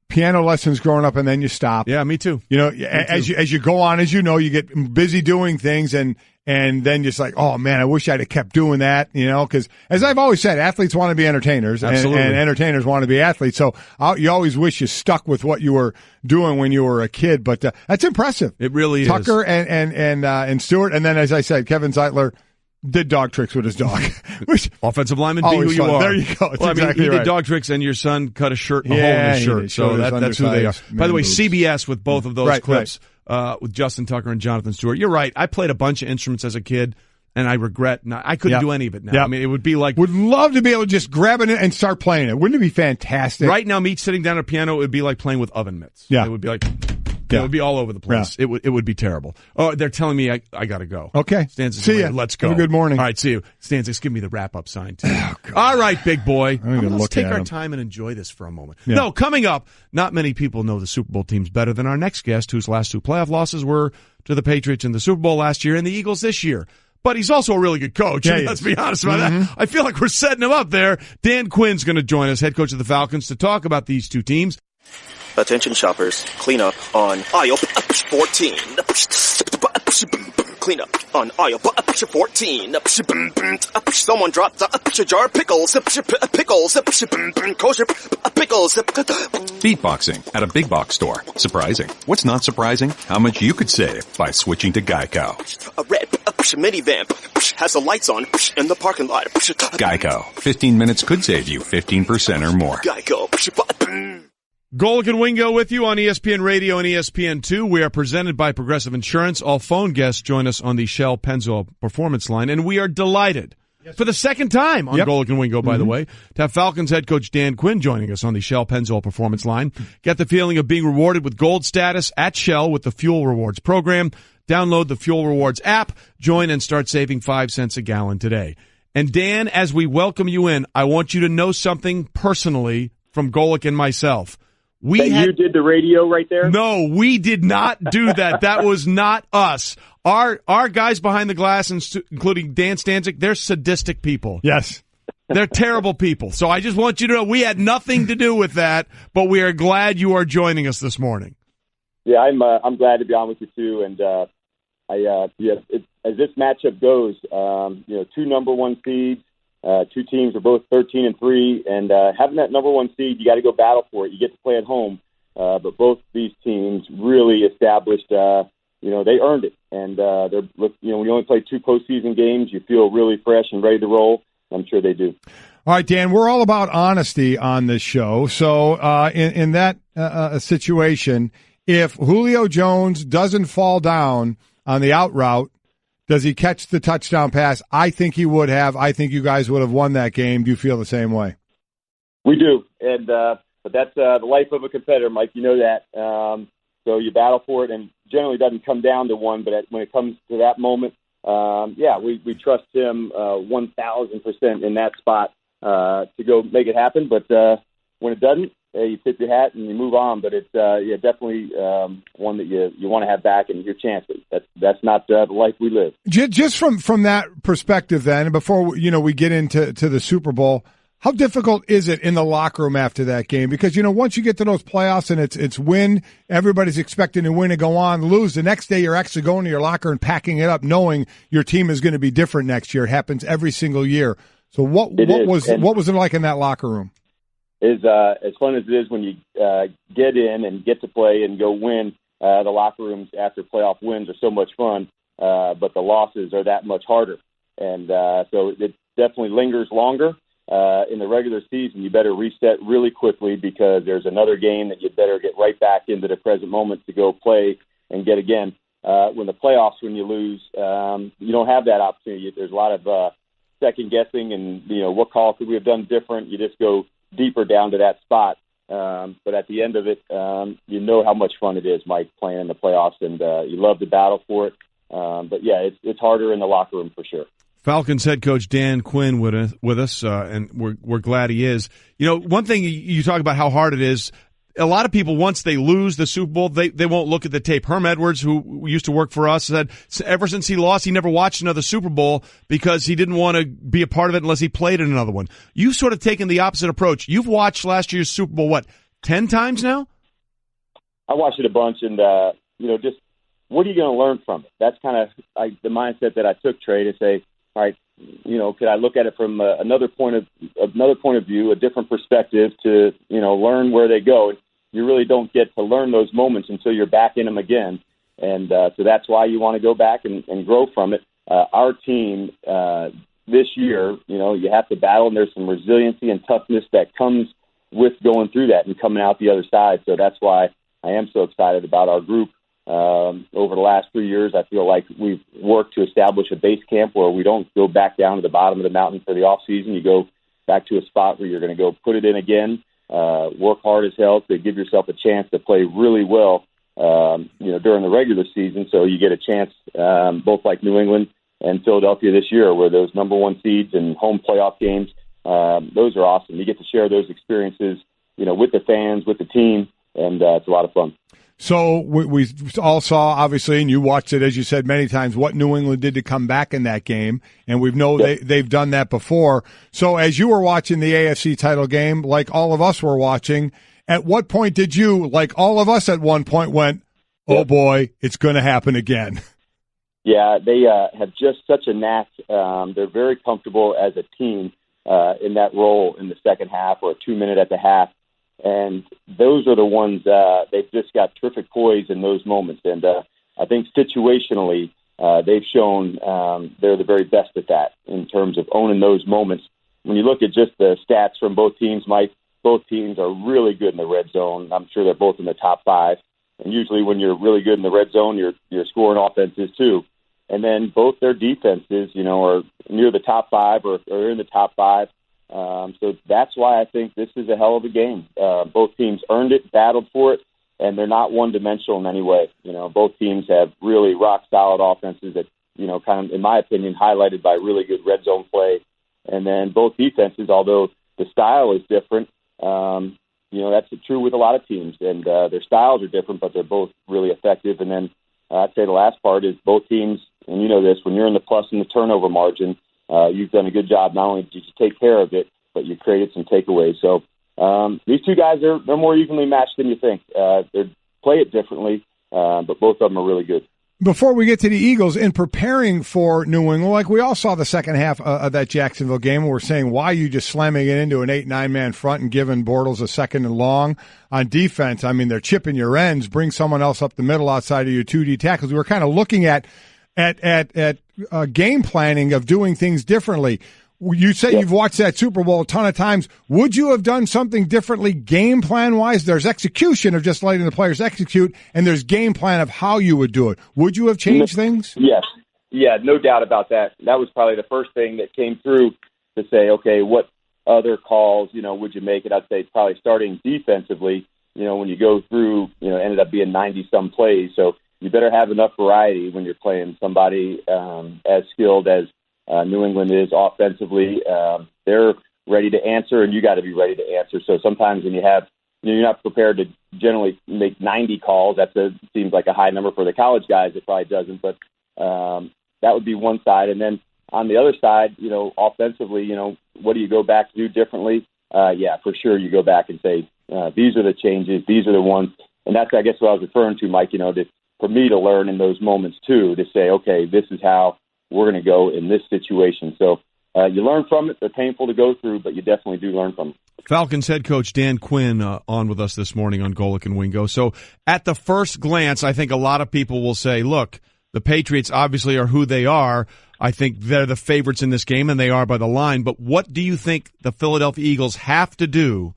[SPEAKER 3] piano lessons growing up, and then you stop.
[SPEAKER 2] Yeah, me too.
[SPEAKER 3] As you go on, as you know, you get busy doing things, and then just like, oh man, I wish I'd have kept doing that. Because as I've always said, athletes want to be entertainers, and entertainers want to be athletes. So you always wish you stuck with what you were doing when you were a kid. But that's impressive.
[SPEAKER 2] It really is.
[SPEAKER 3] Tucker and Stewart, and then as I said, Kevin Zeitler did dog tricks with his dog. Which
[SPEAKER 2] offensive lineman, be who you are.
[SPEAKER 3] There you go.
[SPEAKER 2] He did dog tricks, and your son cut a hole in his shirt. So that's who they are. By the way, CBS with both of those clips with Justin Tucker and Jonathan Stewart. You're right. I played a bunch of instruments as a kid, and I regret I couldn't do any of it now.
[SPEAKER 3] Yep.
[SPEAKER 2] I mean, it would be like...
[SPEAKER 3] Would love to be able to just grab it and start playing it. Wouldn't it be fantastic?
[SPEAKER 2] Right now, me sitting down at a piano, it would be like playing with oven mitts.
[SPEAKER 3] Yeah.
[SPEAKER 2] It would be like... It would be all over the place. Yeah. It would be terrible. Oh, they're telling me I got to go.
[SPEAKER 3] Okay.
[SPEAKER 2] Stanza,
[SPEAKER 3] see ya.
[SPEAKER 2] Let's go.
[SPEAKER 3] Have a good morning.
[SPEAKER 2] All right, see you. Stanza, give me the wrap-up sign, too. All right, big boy. Let's take our time and enjoy this for a moment. Yeah. No, coming up, not many people know the Super Bowl teams better than our next guest, whose last two playoff losses were to the Patriots in the Super Bowl last year and the Eagles this year. But he's also a really good coach.
[SPEAKER 3] Yeah,
[SPEAKER 2] let's be honest about that. I feel like we're setting him up there. Dan Quinn's going to join us, head coach of the Falcons, to talk about these two teams.
[SPEAKER 15] Attention shoppers, clean up on aisle 14. Clean up on aisle 14. Someone dropped a jar of pickles. Kosher pickles.
[SPEAKER 13] Beatboxing at a big box store. Surprising. What's not surprising? How much you could save by switching to Geico.
[SPEAKER 15] A red minivan has the lights on in the parking lot.
[SPEAKER 13] Geico. 15 minutes could save you 15% or more.
[SPEAKER 15] Geico.
[SPEAKER 2] Golic and Wingo with you on ESPN Radio and ESPN2. We are presented by Progressive Insurance. All phone guests join us on the Shell Pennzoil Performance Line, and we are delighted for the second time on Golic and Wingo, by the way, to have Falcons head coach Dan Quinn joining us on the Shell Pennzoil Performance Line. Get the feeling of being rewarded with gold status at Shell with the Fuel Rewards program. Download the Fuel Rewards app, join, and start saving 5 cents a gallon today. And Dan, as we welcome you in, I want you to know something personally from Golic and myself.
[SPEAKER 16] You did the radio right there?
[SPEAKER 2] No, we did not do that. That was not us. Our guys behind the glass, including Dan Stanzik, they're sadistic people.
[SPEAKER 3] Yes.
[SPEAKER 2] They're terrible people. So I just want you to know we had nothing to do with that, but we are glad you are joining us this morning.
[SPEAKER 16] Yeah, I'm glad to be on with you too. And as this matchup goes, two number one seeds, two teams are both 13-3, and having that number one seed, you got to go battle for it. You get to play at home, but both these teams really established. They earned it, and when you only play 2 postseason games, you feel really fresh and ready to roll. I'm sure they do.
[SPEAKER 3] All right, Dan, we're all about honesty on this show. So in that situation, if Julio Jones doesn't fall down on the out route, does he catch the touchdown pass? I think he would have. I think you guys would have won that game. Do you feel the same way?
[SPEAKER 16] We do, and but that's the life of a competitor, Mike. You know that. So you battle for it, and generally doesn't come down to one. But when it comes to that moment, we trust him 1,000% in that spot to go make it happen. But when it doesn't, you tip your hat and you move on. But it's definitely one that you want to have back and your chances. That's not the life we live.
[SPEAKER 3] Just from that perspective, then, and before we get into the Super Bowl. How difficult is it in the locker room after that game? Because, once you get to those playoffs and it's win, everybody's expecting to win and go on, lose. The next day you're actually going to your locker and packing it up knowing your team is going to be different next year. It happens every single year. So what was it like in that locker room?
[SPEAKER 16] Is as fun as it is when you get in and get to play and go win, the locker rooms after playoff wins are so much fun, but the losses are that much harder. And so it definitely lingers longer. In the regular season, you better reset really quickly because there's another game that you better get right back into the present moment to go play and get again. When the playoffs, when you lose, you don't have that opportunity. There's a lot of second guessing and, what call could we have done different? You just go deeper down to that spot. But at the end of it, you know how much fun it is, Mike, playing in the playoffs, and you love to battle for it. But, yeah, it's harder in the locker room for sure.
[SPEAKER 2] Falcons head coach Dan Quinn with us, and we're glad he is. One thing you talk about how hard it is. A lot of people, once they lose the Super Bowl, they won't look at the tape. Herm Edwards, who used to work for us, said ever since he lost, he never watched another Super Bowl because he didn't want to be a part of it unless he played in another one. You've sort of taken the opposite approach. You've watched last year's Super Bowl, 10 times now?
[SPEAKER 16] I watched it a bunch, and just what are you going to learn from it? That's kind of the mindset that I took, Trey, to say, all right, could I look at it from another point of view, a different perspective to, learn where they go. You really don't get to learn those moments until you're back in them again. And so that's why you want to go back and grow from it. Our team this year, you have to battle, and there's some resiliency and toughness that comes with going through that and coming out the other side. So that's why I am so excited about our group. Over the last 3 years, I feel like we've worked to establish a base camp where we don't go back down to the bottom of the mountain for the off season. You go back to a spot where you're going to go put it in again, work hard as hell to give yourself a chance to play really well, during the regular season. So you get a chance, both like New England and Philadelphia this year, where those number one seeds and home playoff games, those are awesome. You get to share those experiences, with the fans, with the team, and it's a lot of fun.
[SPEAKER 3] So we all saw, obviously, and you watched it, as you said many times, what New England did to come back in that game, and they've done that before. So as you were watching the AFC title game, like all of us were watching, at what point did you, like all of us at one point, went, oh boy, it's going to happen again?
[SPEAKER 16] Yeah, they have just such a knack. They're very comfortable as a team in that role in the second half or a 2-minute at the half. And those are the ones they've just got terrific poise in those moments. And I think situationally they've shown they're the very best at that in terms of owning those moments. When you look at just the stats from both teams, Mike, both teams are really good in the red zone. I'm sure they're both in the top 5. And usually when you're really good in the red zone, you're scoring offenses too. And then both their defenses, are near the top 5 or in the top 5. So that's why I think this is a hell of a game. Both teams earned it, battled for it, and they're not one-dimensional in any way. Both teams have really rock-solid offenses that, kind of, in my opinion, highlighted by really good red zone play. And then both defenses, although the style is different, that's true with a lot of teams. And their styles are different, but they're both really effective. And then I'd say the last part is both teams, and you know this, when you're in the plus in the turnover margin, you've done a good job. Not only did you take care of it, but you created some takeaways. So these two guys, they're more evenly matched than you think. They play it differently, but both of them are really good.
[SPEAKER 3] Before we get to the Eagles, in preparing for New England, like we all saw the second half of that Jacksonville game, we're saying, why are you just slamming it into an 8-9-man front and giving Bortles a second and long on defense? I mean, they're chipping your ends. Bring someone else up the middle outside of your 2D tackles. We were kind of looking at game planning of doing things differently. You say you've watched that Super Bowl a ton of times. Would you have done something differently game plan-wise? There's execution of just letting the players execute, and there's game plan of how you would do it. Would you have changed things?
[SPEAKER 16] Yes. Yeah, no doubt about that. That was probably the first thing that came through to say, okay, what other calls, would you make it? I'd say probably starting defensively, when you go through, ended up being 90-some plays. So you better have enough variety when you're playing somebody as skilled as New England is offensively. They're ready to answer, and you got to be ready to answer. So sometimes when you're not prepared to generally make 90 calls. Seems like a high number for the college guys. It probably doesn't, but that would be one side. And then on the other side, offensively, what do you go back to do differently? Yeah, for sure, you go back and say these are the changes, these are the ones, and that's I guess what I was referring to, Mike. For me to learn in those moments too, to say, okay, this is how we're going to go in this situation. So you learn from it. They're painful to go through, but you definitely do learn from them.
[SPEAKER 2] Falcons head coach Dan Quinn on with us this morning on Golic and Wingo. So at the first glance, I think a lot of people will say, look, the Patriots obviously are who they are. I think they're the favorites in this game, and they are by the line. But what do you think the Philadelphia Eagles have to do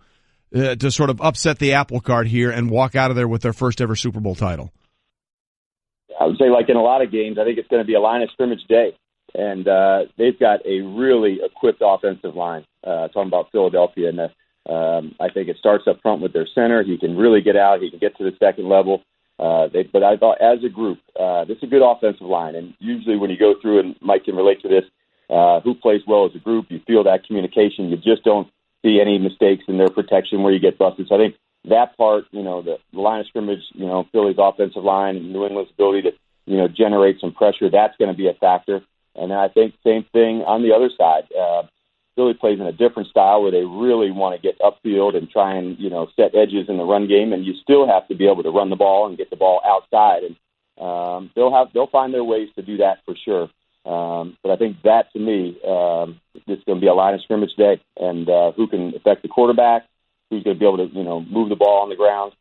[SPEAKER 2] to sort of upset the apple cart here and walk out of there with their first ever Super Bowl title?
[SPEAKER 16] I would say, like in a lot of games, I think it's going to be a line of scrimmage day. And they've got a really equipped offensive line, talking about Philadelphia. And I think it starts up front with their center. He can really get out. He can get to the second level. But I thought as a group, this is a good offensive line. And usually when you go through, and Mike can relate to this, who plays well as a group, you feel that communication. You just don't see any mistakes in their protection where you get busted. So I think that part, the line of scrimmage, Philly's offensive line and New England's ability to, generate some pressure, that's going to be a factor. And then I think same thing on the other side. Philly plays in a different style where they really want to get upfield and try and, set edges in the run game, and you still have to be able to run the ball and get the ball outside. And they'll find their ways to do that for sure. But I think that, to me, it's going to be a line of scrimmage day, and who can affect the quarterback, who's going to be able to, move the ball on the ground.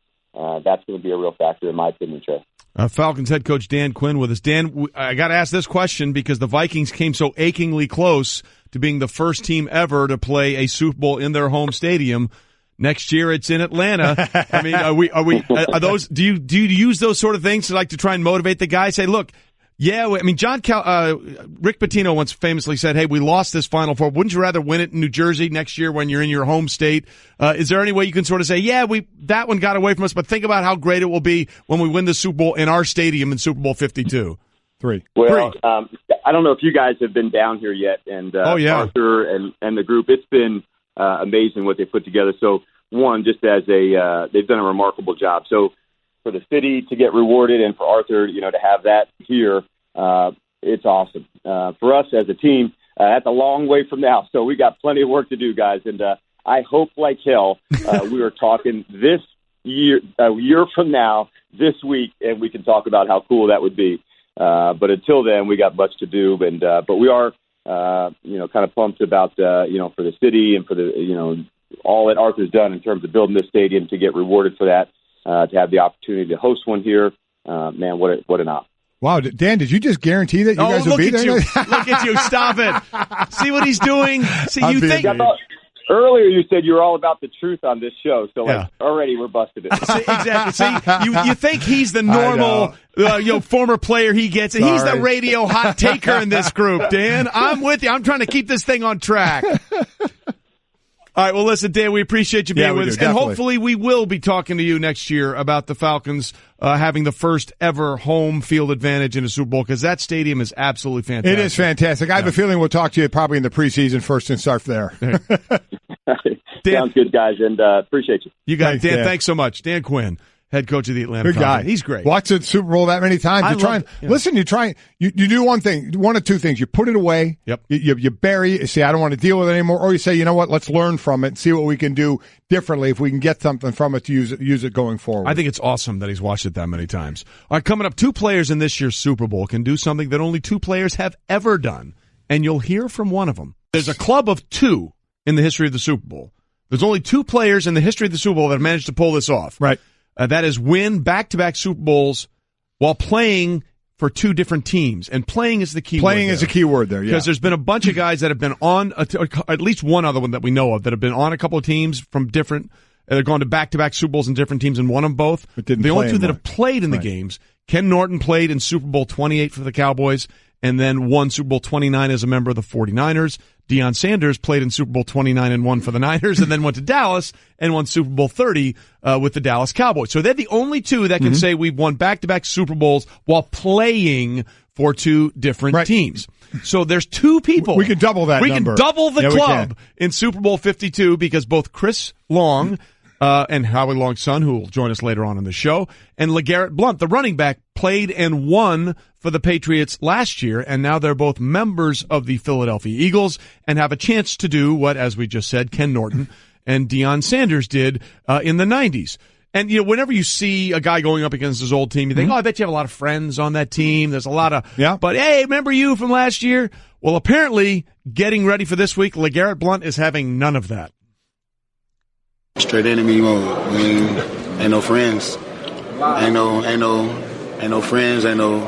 [SPEAKER 16] That's going to be a real factor, in my opinion, Trey.
[SPEAKER 2] Falcons head coach Dan Quinn with us. Dan, I got to ask this question because the Vikings came so achingly close to being the first team ever to play a Super Bowl in their home stadium. Next year, it's in Atlanta. I mean, are those? Do you use those sort of things to try and motivate the guys? Say, look. Yeah, I mean, Rick Pitino once famously said, hey, we lost this Final Four. Wouldn't you rather win it in New Jersey next year when you're in your home state? Is there any way you can sort of say, yeah, that one got away from us, but think about how great it will be when we win the Super Bowl in our stadium in Super Bowl 52?
[SPEAKER 3] Three.
[SPEAKER 16] Well, I don't know if you guys have been down here yet, and Arthur and the group, it's been amazing what they put together. So, one, just as they've done a remarkable job. So, for the city to get rewarded and for Arthur, to have that here, it's awesome. For us as a team, that's a long way from now. So we got plenty of work to do, guys. And I hope like hell we are talking this year, a year from now, this week, and we can talk about how cool that would be. But until then, we got much to do. And but we are, kind of pumped about, for the city and for the, all that Arthur's done in terms of building this stadium to get rewarded for that. To have the opportunity to host one here, man, what an honor.
[SPEAKER 3] Wow, Dan, did you just guarantee that you guys will be there?
[SPEAKER 2] Look at you. Stop it. See what he's doing? See, you think...
[SPEAKER 16] Earlier you said you were all about the truth on this show, so already we're busted it.
[SPEAKER 2] See, exactly. See, you think he's the normal former player he gets, and he's the radio hot taker in this group, Dan. I'm with you. I'm trying to keep this thing on track. All right, well, listen, Dan, we appreciate you being with us. And hopefully we will be talking to you next year about the Falcons having the first ever home field advantage in a Super Bowl, because that stadium is absolutely fantastic.
[SPEAKER 3] It is fantastic. I have a feeling we'll talk to you probably in the preseason first and start there.
[SPEAKER 16] Dan, sounds good, guys, and appreciate you.
[SPEAKER 2] You got it, Dan. Thanks so much. Dan Quinn, head coach of the Atlanta
[SPEAKER 3] Good guy.
[SPEAKER 2] Falcons. He's great.
[SPEAKER 3] Watch the Super Bowl that many times. Listen, you do one of two things. You put it away.
[SPEAKER 2] Yep.
[SPEAKER 3] You bury it. You say, I don't want to deal with it anymore. Or you say, you know what, let's learn from it and see what we can do differently if we can get something from it to use it going forward.
[SPEAKER 2] I think it's awesome that he's watched it that many times. All right, coming up, 2 players in this year's Super Bowl can do something that only 2 players have ever done, and you'll hear from one of them. There's a club of 2 in the history of the Super Bowl. There's only 2 players in the history of the Super Bowl that have managed to pull this off.
[SPEAKER 3] Right.
[SPEAKER 2] That is win back-to-back Super Bowls while playing for 2 different teams. And playing is the key word.
[SPEAKER 3] Playing is a key word there, yeah.
[SPEAKER 2] Because there's been a bunch of guys that have been on, at least one other one that we know of, that have been on a couple of teams from different, that have gone to back-to-back Super Bowls in different teams and won them both. The only 2 that have played in the games, Ken Norton played in Super Bowl 28 for the Cowboys and then won Super Bowl 29 as a member of the 49ers. Deion Sanders played in Super Bowl 29 and won for the Niners, and then went to Dallas and won Super Bowl 30 with the Dallas Cowboys. So they're the only 2 that can say we've won back-to-back Super Bowls while playing for 2 different teams. So there's 2 people.
[SPEAKER 3] We can double that number.
[SPEAKER 2] We can double the club in Super Bowl 52 because both Chris Long and Howie Long's son, who will join us later on in the show, and LeGarrette Blount, the running back, played and won for the Patriots last year, and now they're both members of the Philadelphia Eagles and have a chance to do what, as we just said, Ken Norton and Deion Sanders did in the 90s. And, you know, whenever you see a guy going up against his old team, you think, oh, I bet you have a lot of friends on that team. There's a lot of, but hey, remember you from last year? Well, apparently, getting ready for this week, LeGarrette Blount is having none of that.
[SPEAKER 17] Straight enemy mode. Ain't no friends. Ain't no friends. Ain't no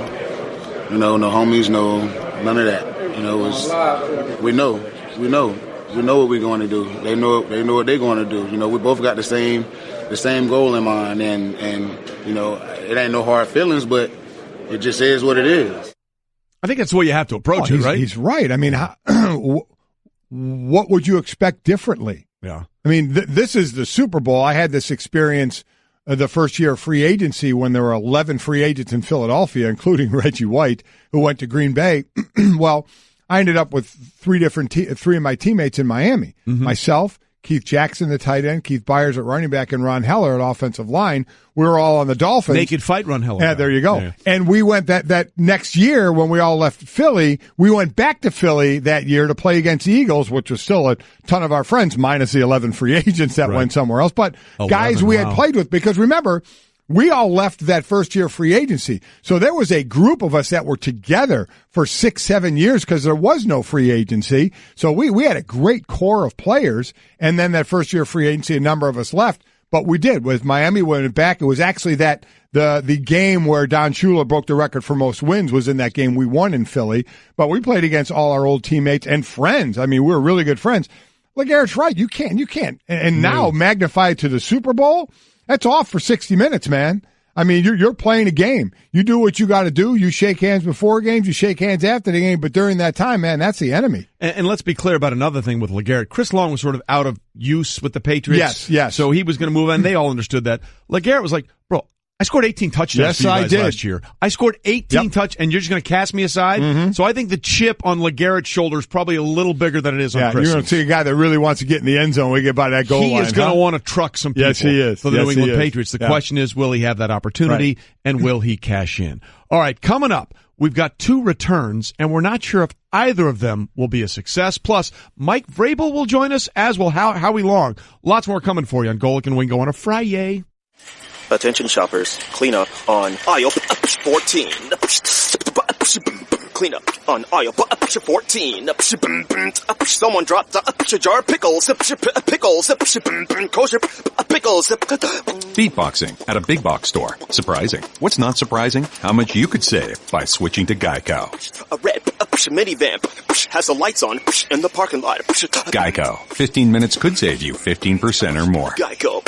[SPEAKER 17] homies. None of that. We know what we're going to do. They know what they're going to do. We both got the same goal in mind, and it ain't no hard feelings, but it just is what it is.
[SPEAKER 2] I think that's the way you have to approach it, right?
[SPEAKER 3] He's right. I mean, what would you expect differently?
[SPEAKER 2] Yeah.
[SPEAKER 3] I mean, this is the Super Bowl. I had this experience the first year of free agency when there were 11 free agents in Philadelphia, including Reggie White, who went to Green Bay. Well, I ended up with 3 of my teammates in Miami. Myself, Keith Jackson, the tight end, Keith Byers at running back, and Ron Heller at offensive line. We were all on the Dolphins.
[SPEAKER 2] Naked fight, Ron Heller.
[SPEAKER 3] Yeah, there you go.
[SPEAKER 2] Yeah.
[SPEAKER 3] And we went that next year when we all left Philly, we went back to Philly that year to play against the Eagles, which was still a ton of our friends, minus the 11 free agents that went somewhere else. But
[SPEAKER 2] 11,
[SPEAKER 3] guys we had played with, because remember, we all left that first year free agency. So there was a group of us that were together for 6-7 years because there was no free agency. So we had a great core of players. And then that first year free agency, a number of us left. But we did. With Miami went back, it was actually that the game where Don Shula broke the record for most wins was in that game we won in Philly. But we played against all our old teammates and friends. I mean, we were really good friends. LeGarrette's right. You can't. And now magnify it to the Super Bowl. That's off for 60 minutes, man. I mean, you're playing a game. You do what you got to do. You shake hands before games. You shake hands after the game. But during that time, man, that's the enemy.
[SPEAKER 2] And let's be clear about another thing with LeGarrette. Chris Long was sort of out of use with the Patriots.
[SPEAKER 3] Yes.
[SPEAKER 2] So he was going to move on. They all understood that. LeGarrette was like, bro, I scored 18 touchdowns for you guys last year. I scored 18 and you're just going to cast me aside? So I think the chip on LeGarrette's shoulder is probably a little bigger than it is on Chris.
[SPEAKER 3] You're going to see a guy that really wants to get in the end zone when we get by that goal line.
[SPEAKER 2] He is going to want to truck some people
[SPEAKER 3] he is.
[SPEAKER 2] for the New England Patriots. The question is, will he have that opportunity, and will he cash in? All right, coming up, we've got 2 returns, and we're not sure if either of them will be a success. Plus, Mike Vrabel will join us, as will Howie Long. Lots more coming for you on Golic and Wingo on a Friday.
[SPEAKER 15] Attention shoppers, clean up on aisle 14. Clean up on aisle 14. Someone dropped a jar of pickles. Kosher pickles.
[SPEAKER 13] Beatboxing at a big box store. Surprising. What's not surprising? How much you could save by switching to Geico.
[SPEAKER 15] A red minivan has the lights on in the parking lot.
[SPEAKER 13] Geico. 15 minutes could save you 15% or more.
[SPEAKER 15] Geico.